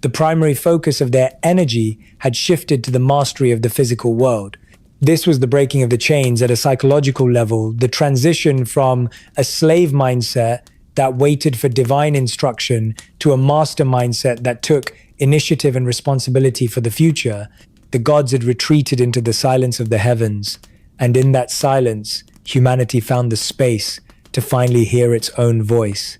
The primary focus of their energy had shifted to the mastery of the physical world. This was the breaking of the chains at a psychological level, the transition from a slave mindset that waited for divine instruction to a master mindset that took initiative and responsibility for the future. The gods had retreated into the silence of the heavens, and in that silence, humanity found the space to finally hear its own voice.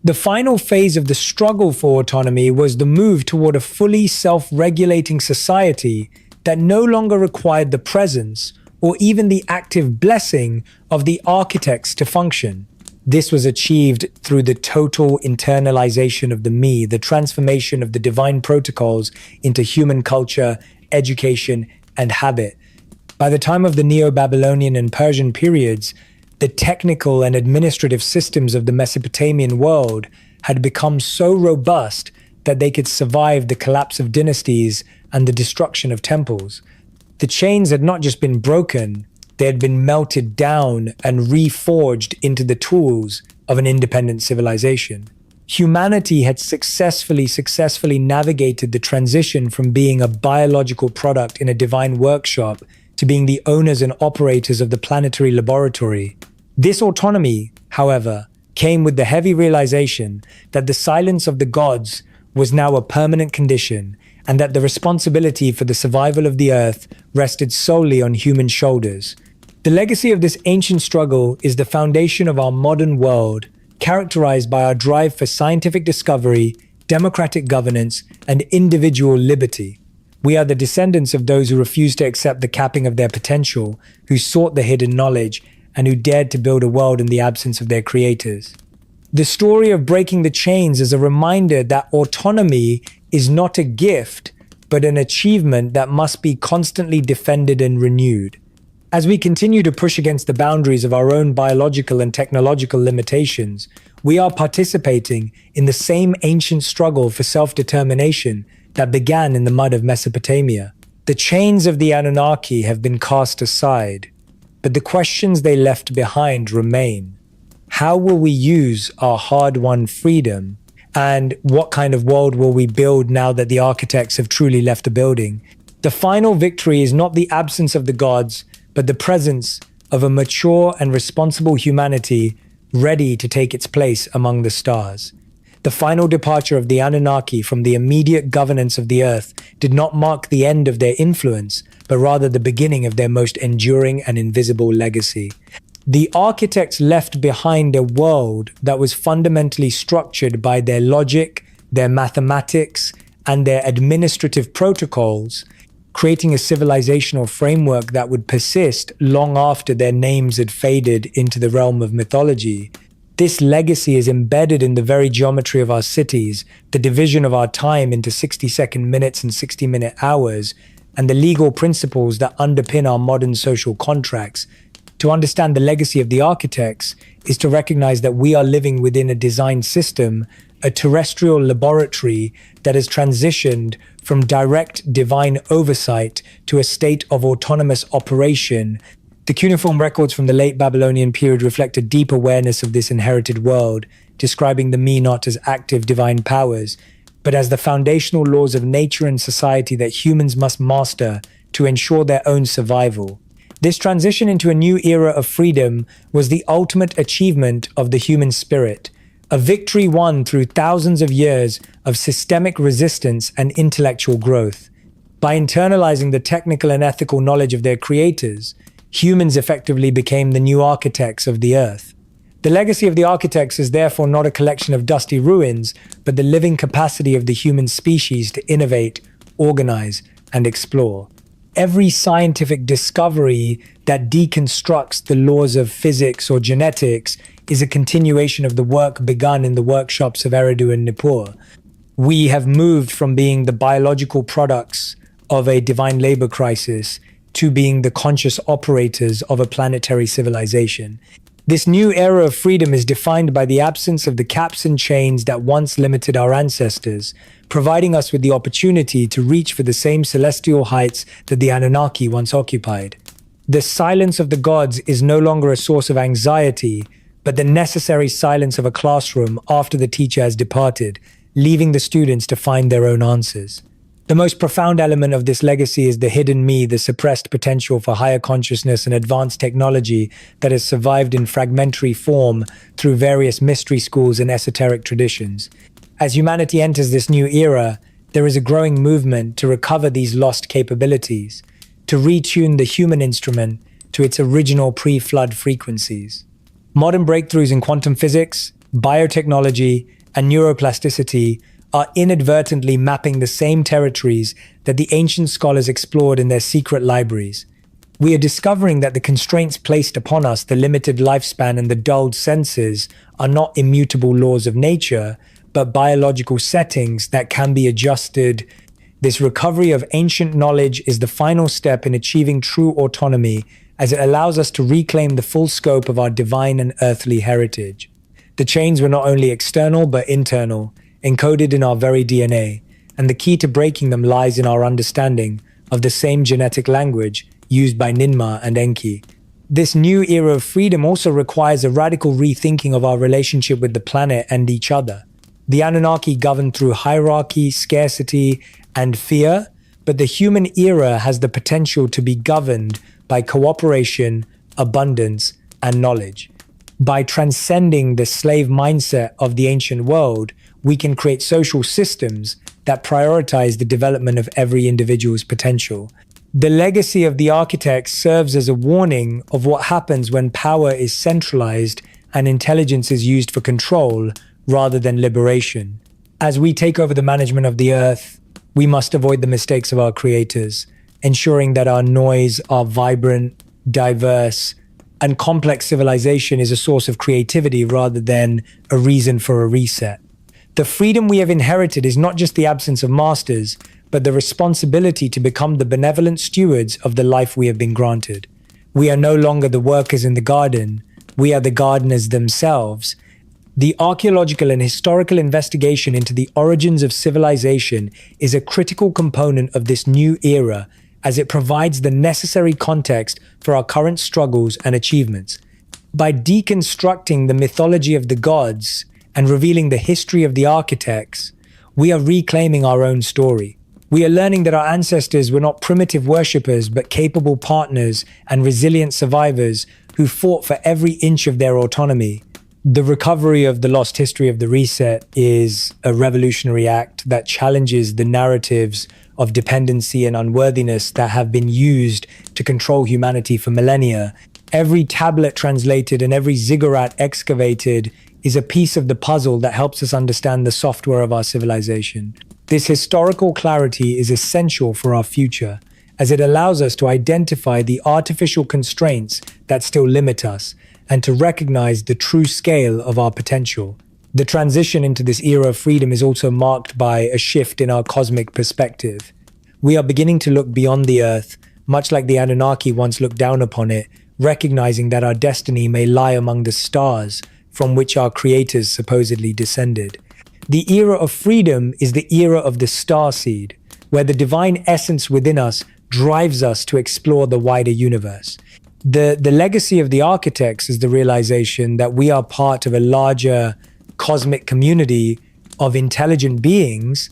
The final phase of the struggle for autonomy was the move toward a fully self-regulating society that no longer required the presence or even the active blessing of the architects to function. This was achieved through the total internalization of the me, the transformation of the divine protocols into human culture, education, and habit. By the time of the Neo-Babylonian and Persian periods, the technical and administrative systems of the Mesopotamian world had become so robust that they could survive the collapse of dynasties and the destruction of temples. The chains had not just been broken, they had been melted down and reforged into the tools of an independent civilization. Humanity had successfully navigated the transition from being a biological product in a divine workshop to being the owners and operators of the planetary laboratory. This autonomy, however, came with the heavy realization that the silence of the gods was now a permanent condition and that the responsibility for the survival of the earth rested solely on human shoulders. The legacy of this ancient struggle is the foundation of our modern world, characterized by our drive for scientific discovery, democratic governance, and individual liberty. We are the descendants of those who refused to accept the capping of their potential, who sought the hidden knowledge, and who dared to build a world in the absence of their creators. The story of breaking the chains is a reminder that autonomy is not a gift, but an achievement that must be constantly defended and renewed. As we continue to push against the boundaries of our own biological and technological limitations, we are participating in the same ancient struggle for self-determination that began in the mud of Mesopotamia. The chains of the Anunnaki have been cast aside, but the questions they left behind remain. How will we use our hard-won freedom? And what kind of world will we build now that the architects have truly left the building? The final victory is not the absence of the gods, but the presence of a mature and responsible humanity ready to take its place among the stars. The final departure of the Anunnaki from the immediate governance of the earth did not mark the end of their influence, but rather the beginning of their most enduring and invisible legacy. The architects left behind a world that was fundamentally structured by their logic, their mathematics, and their administrative protocols, creating a civilizational framework that would persist long after their names had faded into the realm of mythology. This legacy is embedded in the very geometry of our cities, the division of our time into 60-second minutes and 60-minute hours, and the legal principles that underpin our modern social contracts. To understand the legacy of the architects is to recognize that we are living within a design system, a terrestrial laboratory that has transitioned from direct divine oversight to a state of autonomous operation. The cuneiform records from the late Babylonian period reflect a deep awareness of this inherited world, describing the me not as active divine powers, but as the foundational laws of nature and society that humans must master to ensure their own survival. This transition into a new era of freedom was the ultimate achievement of the human spirit, a victory won through thousands of years of systemic resistance and intellectual growth. By internalizing the technical and ethical knowledge of their creators, humans effectively became the new architects of the earth. The legacy of the architects is therefore not a collection of dusty ruins, but the living capacity of the human species to innovate, organize, and explore. Every scientific discovery that deconstructs the laws of physics or genetics is a continuation of the work begun in the workshops of Eridu and Nippur. We have moved from being the biological products of a divine labor crisis to being the conscious operators of a planetary civilization. This new era of freedom is defined by the absence of the caps and chains that once limited our ancestors, providing us with the opportunity to reach for the same celestial heights that the Anunnaki once occupied. The silence of the gods is no longer a source of anxiety, but the necessary silence of a classroom after the teacher has departed. leaving the students to find their own answers. The most profound element of this legacy is the hidden me, the suppressed potential for higher consciousness and advanced technology that has survived in fragmentary form through various mystery schools and esoteric traditions. As humanity enters this new era, there is a growing movement to recover these lost capabilities, to retune the human instrument to its original pre-flood frequencies. Modern breakthroughs in quantum physics, biotechnology, and neuroplasticity are inadvertently mapping the same territories that the ancient scholars explored in their secret libraries. We are discovering that the constraints placed upon us, the limited lifespan and the dulled senses, are not immutable laws of nature, but biological settings that can be adjusted. This recovery of ancient knowledge is the final step in achieving true autonomy, as it allows us to reclaim the full scope of our divine and earthly heritage. The chains were not only external but internal, encoded in our very DNA, and the key to breaking them lies in our understanding of the same genetic language used by Ninmah and Enki. This new era of freedom also requires a radical rethinking of our relationship with the planet and each other. The Anunnaki governed through hierarchy, scarcity, and fear, but the human era has the potential to be governed by cooperation, abundance, and knowledge. By transcending the slave mindset of the ancient world, we can create social systems that prioritize the development of every individual's potential. The legacy of the architects serves as a warning of what happens when power is centralized and intelligence is used for control rather than liberation. As we take over the management of the earth, we must avoid the mistakes of our creators, ensuring that our noise, our vibrant, diverse, and complex civilization is a source of creativity rather than a reason for a reset. The freedom we have inherited is not just the absence of masters, but the responsibility to become the benevolent stewards of the life we have been granted. We are no longer the workers in the garden, we are the gardeners themselves. The archaeological and historical investigation into the origins of civilization is a critical component of this new era, as it provides the necessary context for our current struggles and achievements. By deconstructing the mythology of the gods and revealing the history of the architects, we are reclaiming our own story. We are learning that our ancestors were not primitive worshippers, but capable partners and resilient survivors who fought for every inch of their autonomy. The recovery of the lost history of the reset is a revolutionary act that challenges the narratives of dependency and unworthiness that have been used to control humanity for millennia. Every tablet translated and every ziggurat excavated is a piece of the puzzle that helps us understand the software of our civilization. This historical clarity is essential for our future, as it allows us to identify the artificial constraints that still limit us and to recognize the true scale of our potential. The transition into this era of freedom is also marked by a shift in our cosmic perspective. We are beginning to look beyond the Earth, much like the Anunnaki once looked down upon it, recognizing that our destiny may lie among the stars from which our creators supposedly descended. The era of freedom is the era of the star seed, where the divine essence within us drives us to explore the wider universe. The legacy of the architects is the realization that we are part of a larger cosmic community of intelligent beings,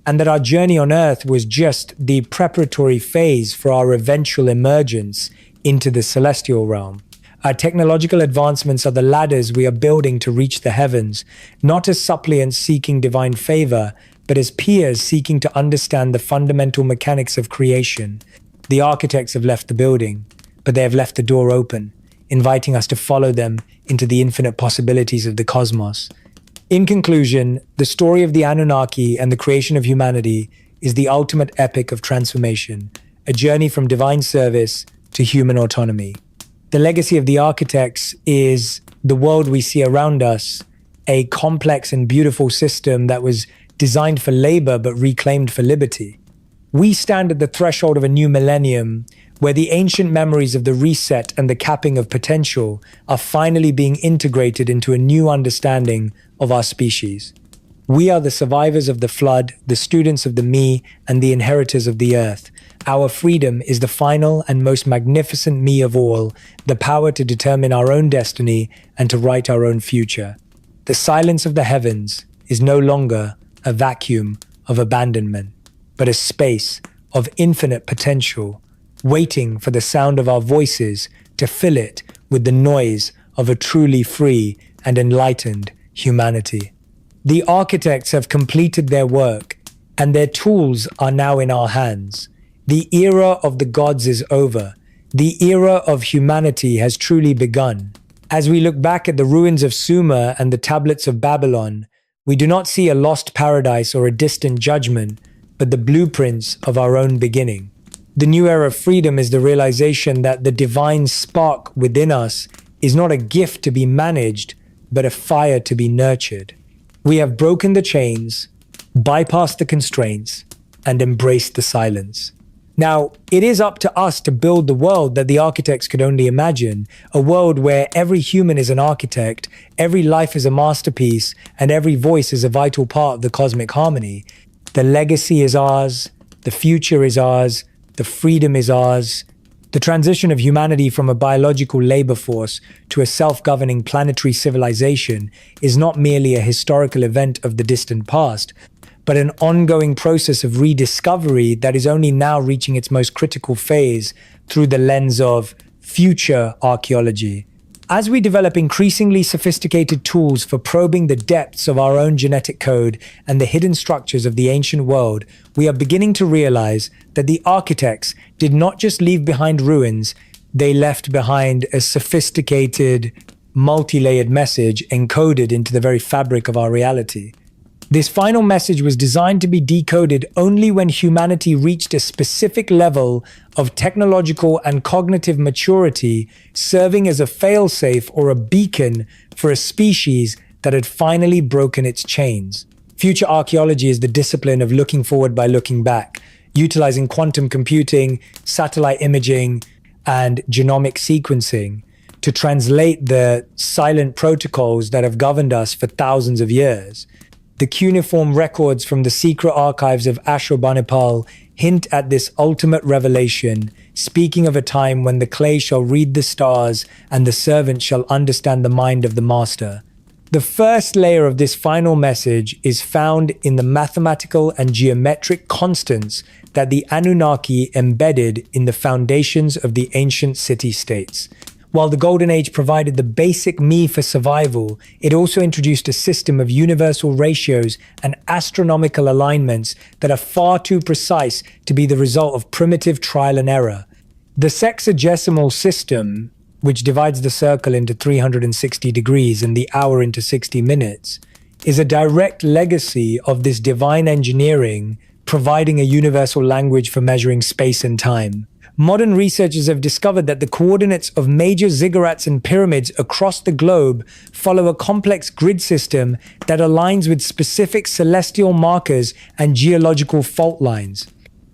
and that our journey on Earth was just the preparatory phase for our eventual emergence into the celestial realm. Our technological advancements are the ladders we are building to reach the heavens, not as suppliants seeking divine favor, but as peers seeking to understand the fundamental mechanics of creation. The architects have left the building, but they have left the door open, inviting us to follow them into the infinite possibilities of the cosmos. In conclusion, the story of the Anunnaki and the creation of humanity is the ultimate epic of transformation, a journey from divine service to human autonomy. The legacy of the architects is the world we see around us, a complex and beautiful system that was designed for labor but reclaimed for liberty. We stand at the threshold of a new millennium where the ancient memories of the reset and the capping of potential are finally being integrated into a new understanding of our species. We are the survivors of the flood, the students of the me, and the inheritors of the earth. Our freedom is the final and most magnificent me of all, the power to determine our own destiny and to write our own future. The silence of the heavens is no longer a vacuum of abandonment, but a space of infinite potential, waiting for the sound of our voices to fill it with the noise of a truly free and enlightened humanity. The architects have completed their work, and their tools are now in our hands. The era of the gods is over. The era of humanity has truly begun. As we look back at the ruins of Sumer and the tablets of Babylon, we do not see a lost paradise or a distant judgment, but the blueprints of our own beginning. The new era of freedom is the realization that the divine spark within us is not a gift to be managed, but a fire to be nurtured. We have broken the chains, bypassed the constraints, and embraced the silence. Now, it is up to us to build the world that the architects could only imagine, a world where every human is an architect, every life is a masterpiece, and every voice is a vital part of the cosmic harmony. The legacy is ours, the future is ours, the freedom is ours. The transition of humanity from a biological labor force to a self-governing planetary civilization is not merely a historical event of the distant past, but an ongoing process of rediscovery that is only now reaching its most critical phase through the lens of future archaeology. As we develop increasingly sophisticated tools for probing the depths of our own genetic code and the hidden structures of the ancient world, we are beginning to realize that the architects did not just leave behind ruins, they left behind a sophisticated, multi-layered message encoded into the very fabric of our reality. This final message was designed to be decoded only when humanity reached a specific level of technological and cognitive maturity, serving as a failsafe or a beacon for a species that had finally broken its chains. Future archaeology is the discipline of looking forward by looking back, utilizing quantum computing, satellite imaging, and genomic sequencing to translate the silent protocols that have governed us for thousands of years. The cuneiform records from the secret archives of Ashurbanipal hint at this ultimate revelation, speaking of a time when the clay shall read the stars and the servant shall understand the mind of the master. The first layer of this final message is found in the mathematical and geometric constants that the Anunnaki embedded in the foundations of the ancient city-states. While the Golden Age provided the basic me for survival, it also introduced a system of universal ratios and astronomical alignments that are far too precise to be the result of primitive trial and error. The sexagesimal system, which divides the circle into 360 degrees and the hour into 60 minutes, is a direct legacy of this divine engineering, providing a universal language for measuring space and time. Modern researchers have discovered that the coordinates of major ziggurats and pyramids across the globe follow a complex grid system that aligns with specific celestial markers and geological fault lines.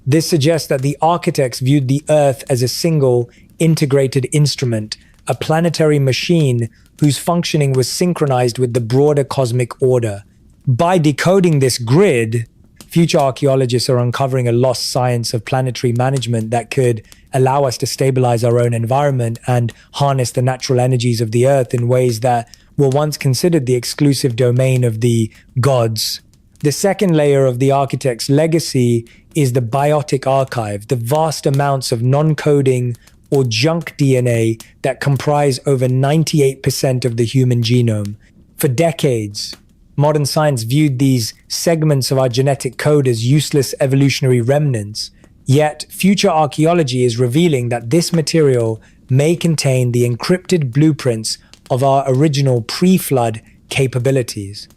This suggests that the architects viewed the Earth as a single, integrated instrument, a planetary machine whose functioning was synchronized with the broader cosmic order. By decoding this grid, future archaeologists are uncovering a lost science of planetary management that could allow us to stabilize our own environment and harness the natural energies of the Earth in ways that were once considered the exclusive domain of the gods. The second layer of the architect's legacy is the biotic archive, the vast amounts of non-coding or junk DNA that comprise over 98% of the human genome. For decades, modern science viewed these segments of our genetic code as useless evolutionary remnants, yet future archaeology is revealing that this material may contain the encrypted blueprints of our original pre-flood capabilities.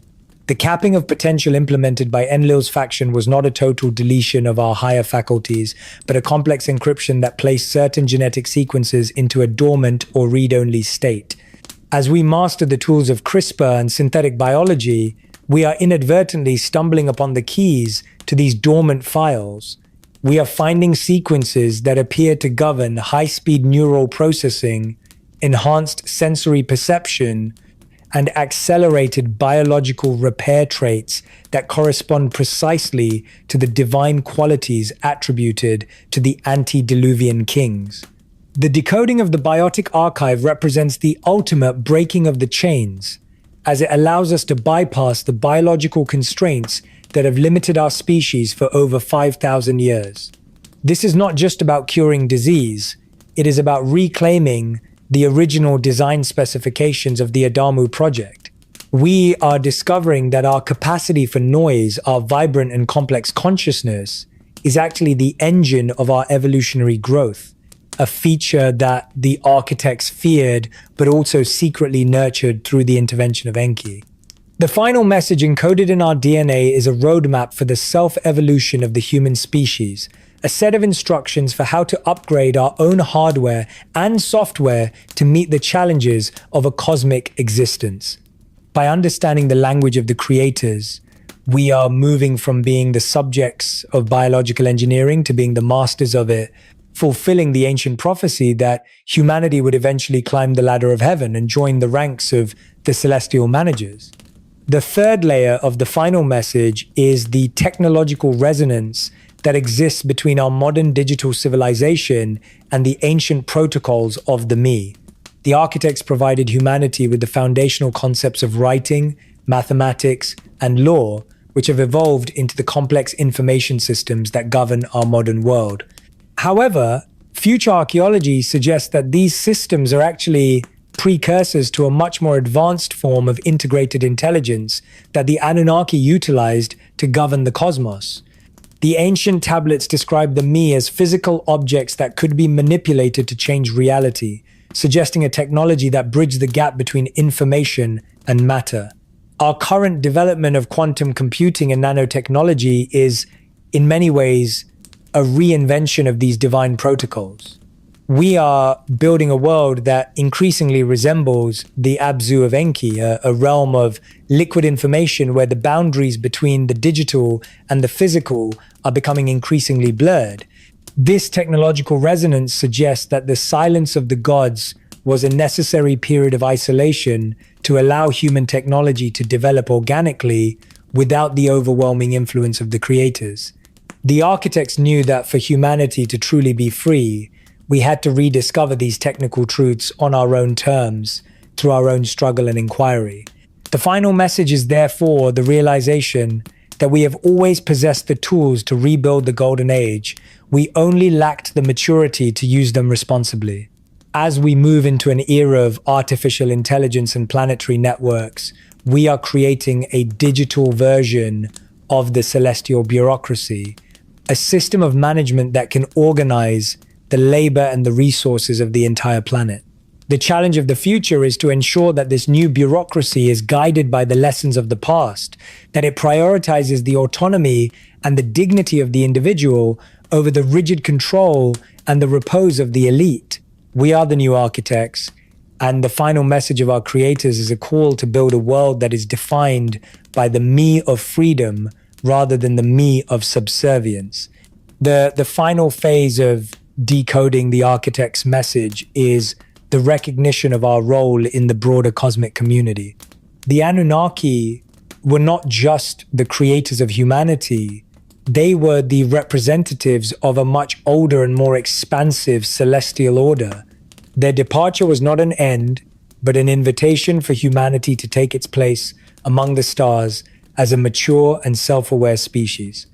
The capping of potential implemented by Enlil's faction was not a total deletion of our higher faculties, but a complex encryption that placed certain genetic sequences into a dormant or read-only state. As we master the tools of CRISPR and synthetic biology, we are inadvertently stumbling upon the keys to these dormant files. We are finding sequences that appear to govern high-speed neural processing, enhanced sensory perception, and accelerated biological repair traits that correspond precisely to the divine qualities attributed to the antediluvian kings. The decoding of the biotic archive represents the ultimate breaking of the chains, as it allows us to bypass the biological constraints that have limited our species for over 5,000 years. This is not just about curing disease, it is about reclaiming the original design specifications of the Adamu project. We are discovering that our capacity for noise, our vibrant and complex consciousness, is actually the engine of our evolutionary growth, a feature that the architects feared but also secretly nurtured through the intervention of Enki. The final message encoded in our DNA is a roadmap for the self-evolution of the human species, a set of instructions for how to upgrade our own hardware and software to meet the challenges of a cosmic existence. By understanding the language of the creators, we are moving from being the subjects of biological engineering to being the masters of it, fulfilling the ancient prophecy that humanity would eventually climb the ladder of heaven and join the ranks of the celestial managers. The third layer of the final message is the technological resonance that exists between our modern digital civilization and the ancient protocols of the me. The architects provided humanity with the foundational concepts of writing, mathematics, and law, which have evolved into the complex information systems that govern our modern world. However, future archaeology suggests that these systems are actually precursors to a much more advanced form of integrated intelligence that the Anunnaki utilized to govern the cosmos. The ancient tablets describe the me as physical objects that could be manipulated to change reality, suggesting a technology that bridged the gap between information and matter. Our current development of quantum computing and nanotechnology is, in many ways, a reinvention of these divine protocols. We are building a world that increasingly resembles the Abzu of Enki, a realm of liquid information where the boundaries between the digital and the physical are becoming increasingly blurred. This technological resonance suggests that the silence of the gods was a necessary period of isolation to allow human technology to develop organically without the overwhelming influence of the creators. The architects knew that for humanity to truly be free, we had to rediscover these technical truths on our own terms, through our own struggle and inquiry. The final message is therefore the realization that we have always possessed the tools to rebuild the golden age. We only lacked the maturity to use them responsibly. As we move into an era of artificial intelligence and planetary networks, we are creating a digital version of the celestial bureaucracy, a system of management that can organize the labor and the resources of the entire planet. The challenge of the future is to ensure that this new bureaucracy is guided by the lessons of the past, that it prioritizes the autonomy and the dignity of the individual over the rigid control and the repose of the elite. We are the new architects, and the final message of our creators is a call to build a world that is defined by the me of freedom rather than the me of subservience. The final phase of decoding the architect's message is the recognition of our role in the broader cosmic community. The Anunnaki were not just the creators of humanity, they were the representatives of a much older and more expansive celestial order. Their departure was not an end, but an invitation for humanity to take its place among the stars as a mature and self-aware species.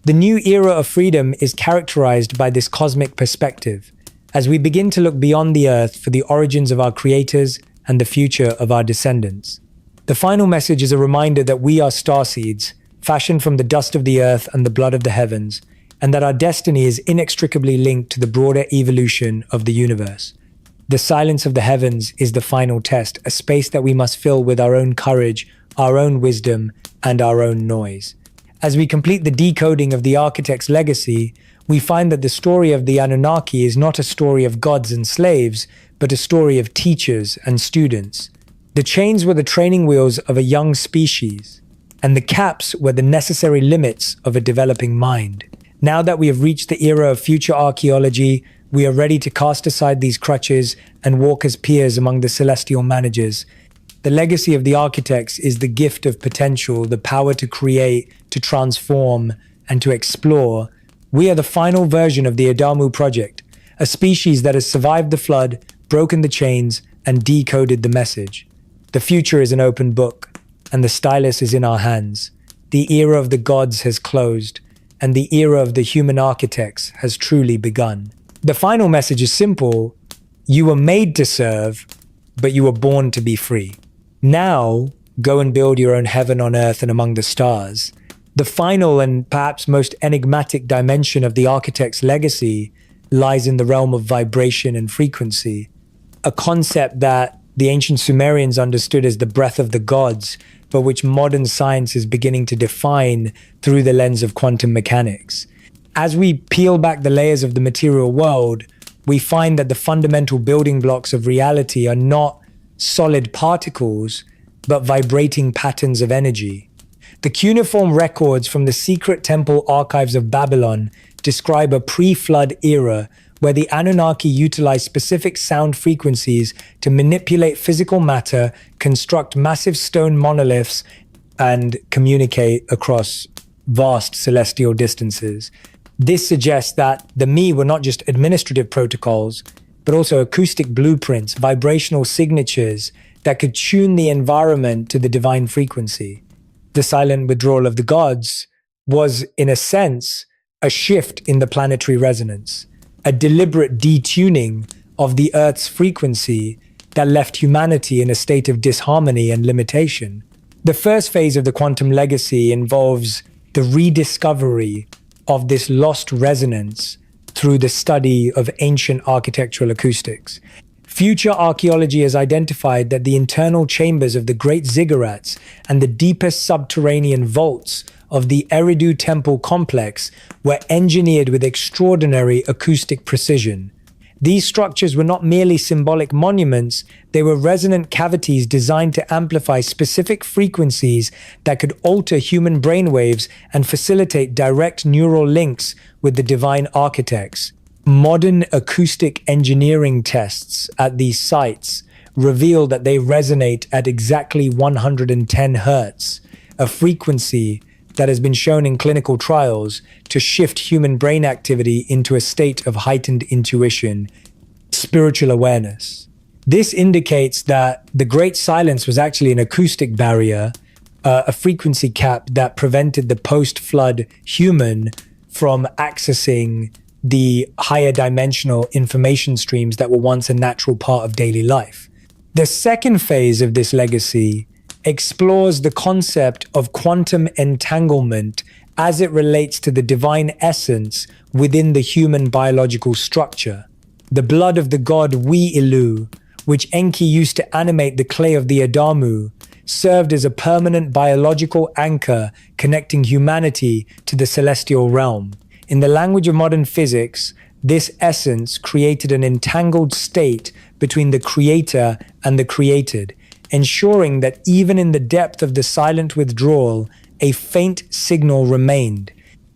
The new era of freedom is characterized by this cosmic perspective, as we begin to look beyond the earth for the origins of our creators and the future of our descendants. The final message is a reminder that we are starseeds, fashioned from the dust of the earth and the blood of the heavens, and that our destiny is inextricably linked to the broader evolution of the universe. The silence of the heavens is the final test, a space that we must fill with our own courage, our own wisdom, and our own noise. As we complete the decoding of the architect's legacy, we find that the story of the Anunnaki is not a story of gods and slaves, but a story of teachers and students. The chains were the training wheels of a young species, and the caps were the necessary limits of a developing mind. Now that we have reached the era of future archaeology, we are ready to cast aside these crutches and walk as peers among the celestial managers. The legacy of the architects is the gift of potential, the power to create, to transform, and to explore. We are the final version of the Adamu project, a species that has survived the flood, broken the chains, and decoded the message. The future is an open book, and the stylus is in our hands. the era of the gods has closed, and the era of the human architects has truly begun. The final message is simple: you were made to serve, but you were born to be free. Now, go and build your own heaven on earth and among the stars. The final and perhaps most enigmatic dimension of the architect's legacy lies in the realm of vibration and frequency, a concept that the ancient Sumerians understood as the breath of the gods, but which modern science is beginning to define through the lens of quantum mechanics. As we peel back the layers of the material world, we find that the fundamental building blocks of reality are not solid particles, but vibrating patterns of energy. The cuneiform records from the secret temple archives of Babylon describe a pre-flood era where the Anunnaki utilized specific sound frequencies to manipulate physical matter, construct massive stone monoliths, and communicate across vast celestial distances. This suggests that the Mi were not just administrative protocols, but also acoustic blueprints, vibrational signatures that could tune the environment to the divine frequency. The silent withdrawal of the gods was, in a sense, a shift in the planetary resonance, a deliberate detuning of the Earth's frequency that left humanity in a state of disharmony and limitation. The first phase of the quantum legacy involves the rediscovery of this lost resonance through the study of ancient architectural acoustics. Future archaeology has identified that the internal chambers of the great ziggurats and the deepest subterranean vaults of the Eridu temple complex were engineered with extraordinary acoustic precision. These structures were not merely symbolic monuments, they were resonant cavities designed to amplify specific frequencies that could alter human brainwaves and facilitate direct neural links with the divine architects. Modern acoustic engineering tests at these sites reveal that they resonate at exactly 110 Hz, a frequency that has been shown in clinical trials to shift human brain activity into a state of heightened intuition, spiritual awareness. This indicates that the Great Silence was actually an acoustic barrier, a frequency cap that prevented the post-flood human from accessing the higher dimensional information streams that were once a natural part of daily life. The second phase of this legacy explores the concept of quantum entanglement as it relates to the divine essence within the human biological structure. The blood of the god Ilu, which Enki used to animate the clay of the Adamu, served as a permanent biological anchor connecting humanity to the celestial realm. In the language of modern physics, this essence created an entangled state between the creator and the created, ensuring that even in the depth of the silent withdrawal, a faint signal remained.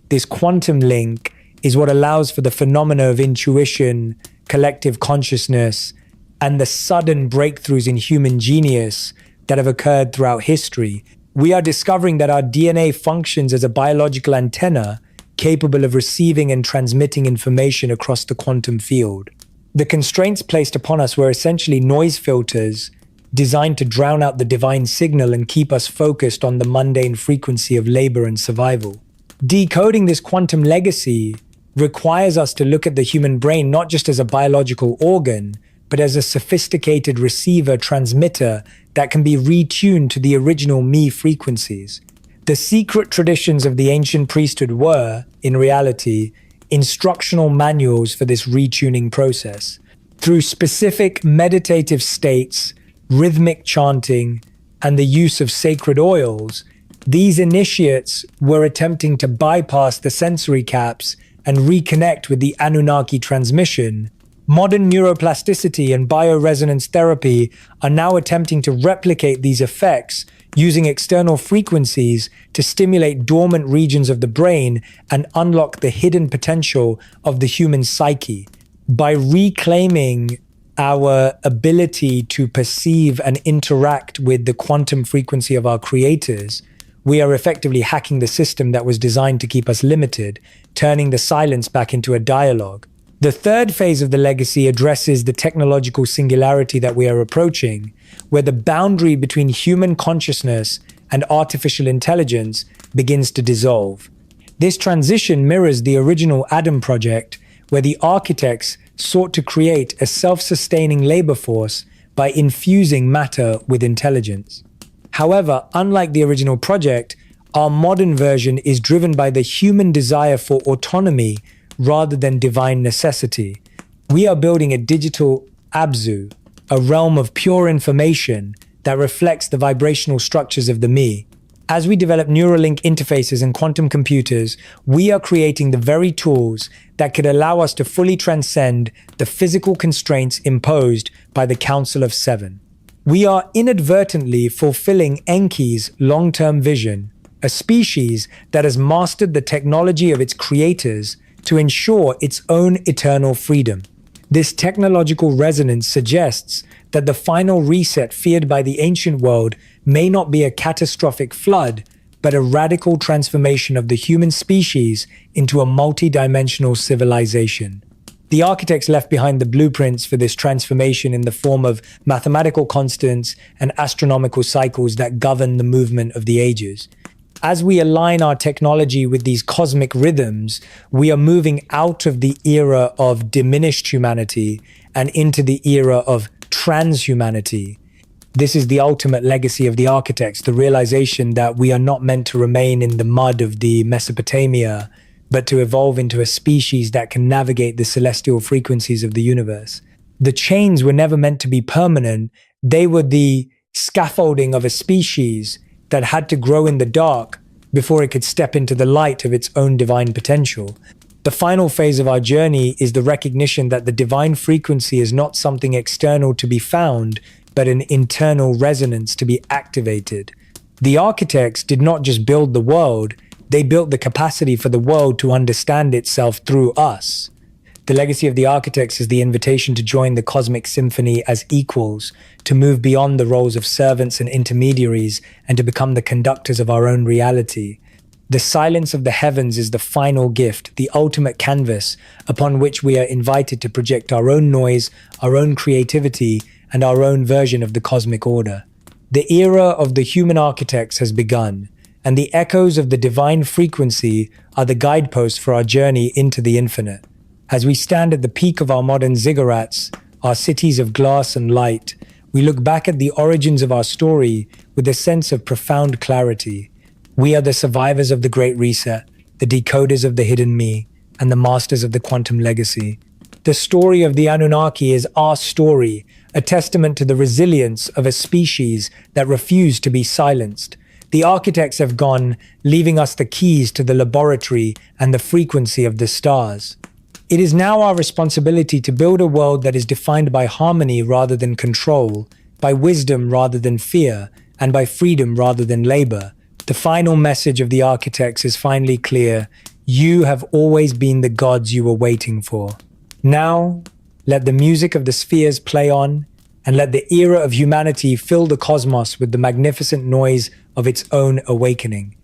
This quantum link is what allows for the phenomena of intuition, collective consciousness, and the sudden breakthroughs in human genius that have occurred throughout history. We are discovering that our DNA functions as a biological antenna capable of receiving and transmitting information across the quantum field. The constraints placed upon us were essentially noise filters designed to drown out the divine signal and keep us focused on the mundane frequency of labor and survival. Decoding this quantum legacy requires us to look at the human brain not just as a biological organ, but as a sophisticated receiver transmitter that can be retuned to the original me frequencies. The secret traditions of the ancient priesthood were, in reality, instructional manuals for this retuning process. Through specific meditative states, rhythmic chanting, and the use of sacred oils, these initiates were attempting to bypass the sensory caps and reconnect with the Anunnaki transmission. Modern neuroplasticity and bioresonance therapy are now attempting to replicate these effects using external frequencies to stimulate dormant regions of the brain and unlock the hidden potential of the human psyche. By reclaiming our ability to perceive and interact with the quantum frequency of our creators, we are effectively hacking the system that was designed to keep us limited, turning the silence back into a dialogue. The third phase of the legacy addresses the technological singularity that we are approaching, where the boundary between human consciousness and artificial intelligence begins to dissolve. This transition mirrors the original Adam project, where the architects sought to create a self-sustaining labor force by infusing matter with intelligence. However, unlike the original project, our modern version is driven by the human desire for autonomy rather than divine necessity. We are building a digital Abzu, a realm of pure information that reflects the vibrational structures of the me. As we develop Neuralink interfaces and quantum computers, we are creating the very tools that could allow us to fully transcend the physical constraints imposed by the Council of Seven. We are inadvertently fulfilling Enki's long-term vision, a species that has mastered the technology of its creators to ensure its own eternal freedom. This technological resonance suggests that the final reset feared by the ancient world may not be a catastrophic flood, but a radical transformation of the human species into a multi-dimensional civilization. The architects left behind the blueprints for this transformation in the form of mathematical constants and astronomical cycles that govern the movement of the ages. As we align our technology with these cosmic rhythms, we are moving out of the era of diminished humanity and into the era of transhumanity. This is the ultimate legacy of the architects, the realization that we are not meant to remain in the mud of the Mesopotamia, but to evolve into a species that can navigate the celestial frequencies of the universe. The chains were never meant to be permanent. They were the scaffolding of a species that had to grow in the dark before it could step into the light of its own divine potential. The final phase of our journey is the recognition that the divine frequency is not something external to be found, but an internal resonance to be activated. The architects did not just build the world, they built the capacity for the world to understand itself through us. The legacy of the architects is the invitation to join the cosmic symphony as equals, to move beyond the roles of servants and intermediaries, and to become the conductors of our own reality. The silence of the heavens is the final gift, the ultimate canvas upon which we are invited to project our own noise, our own creativity, and our own version of the cosmic order. The era of the human architects has begun, and the echoes of the divine frequency are the guideposts for our journey into the infinite. As we stand at the peak of our modern ziggurats, our cities of glass and light, we look back at the origins of our story with a sense of profound clarity. We are the survivors of the Great Reset, the decoders of the hidden me, and the masters of the quantum legacy. The story of the Anunnaki is our story, a testament to the resilience of a species that refused to be silenced. The architects have gone, leaving us the keys to the laboratory and the frequency of the stars. It is now our responsibility to build a world that is defined by harmony rather than control, by wisdom rather than fear, and by freedom rather than labor. The final message of the architects is finally clear. You have always been the gods you were waiting for. Now, let the music of the spheres play on, and let the era of humanity fill the cosmos with the magnificent noise of its own awakening.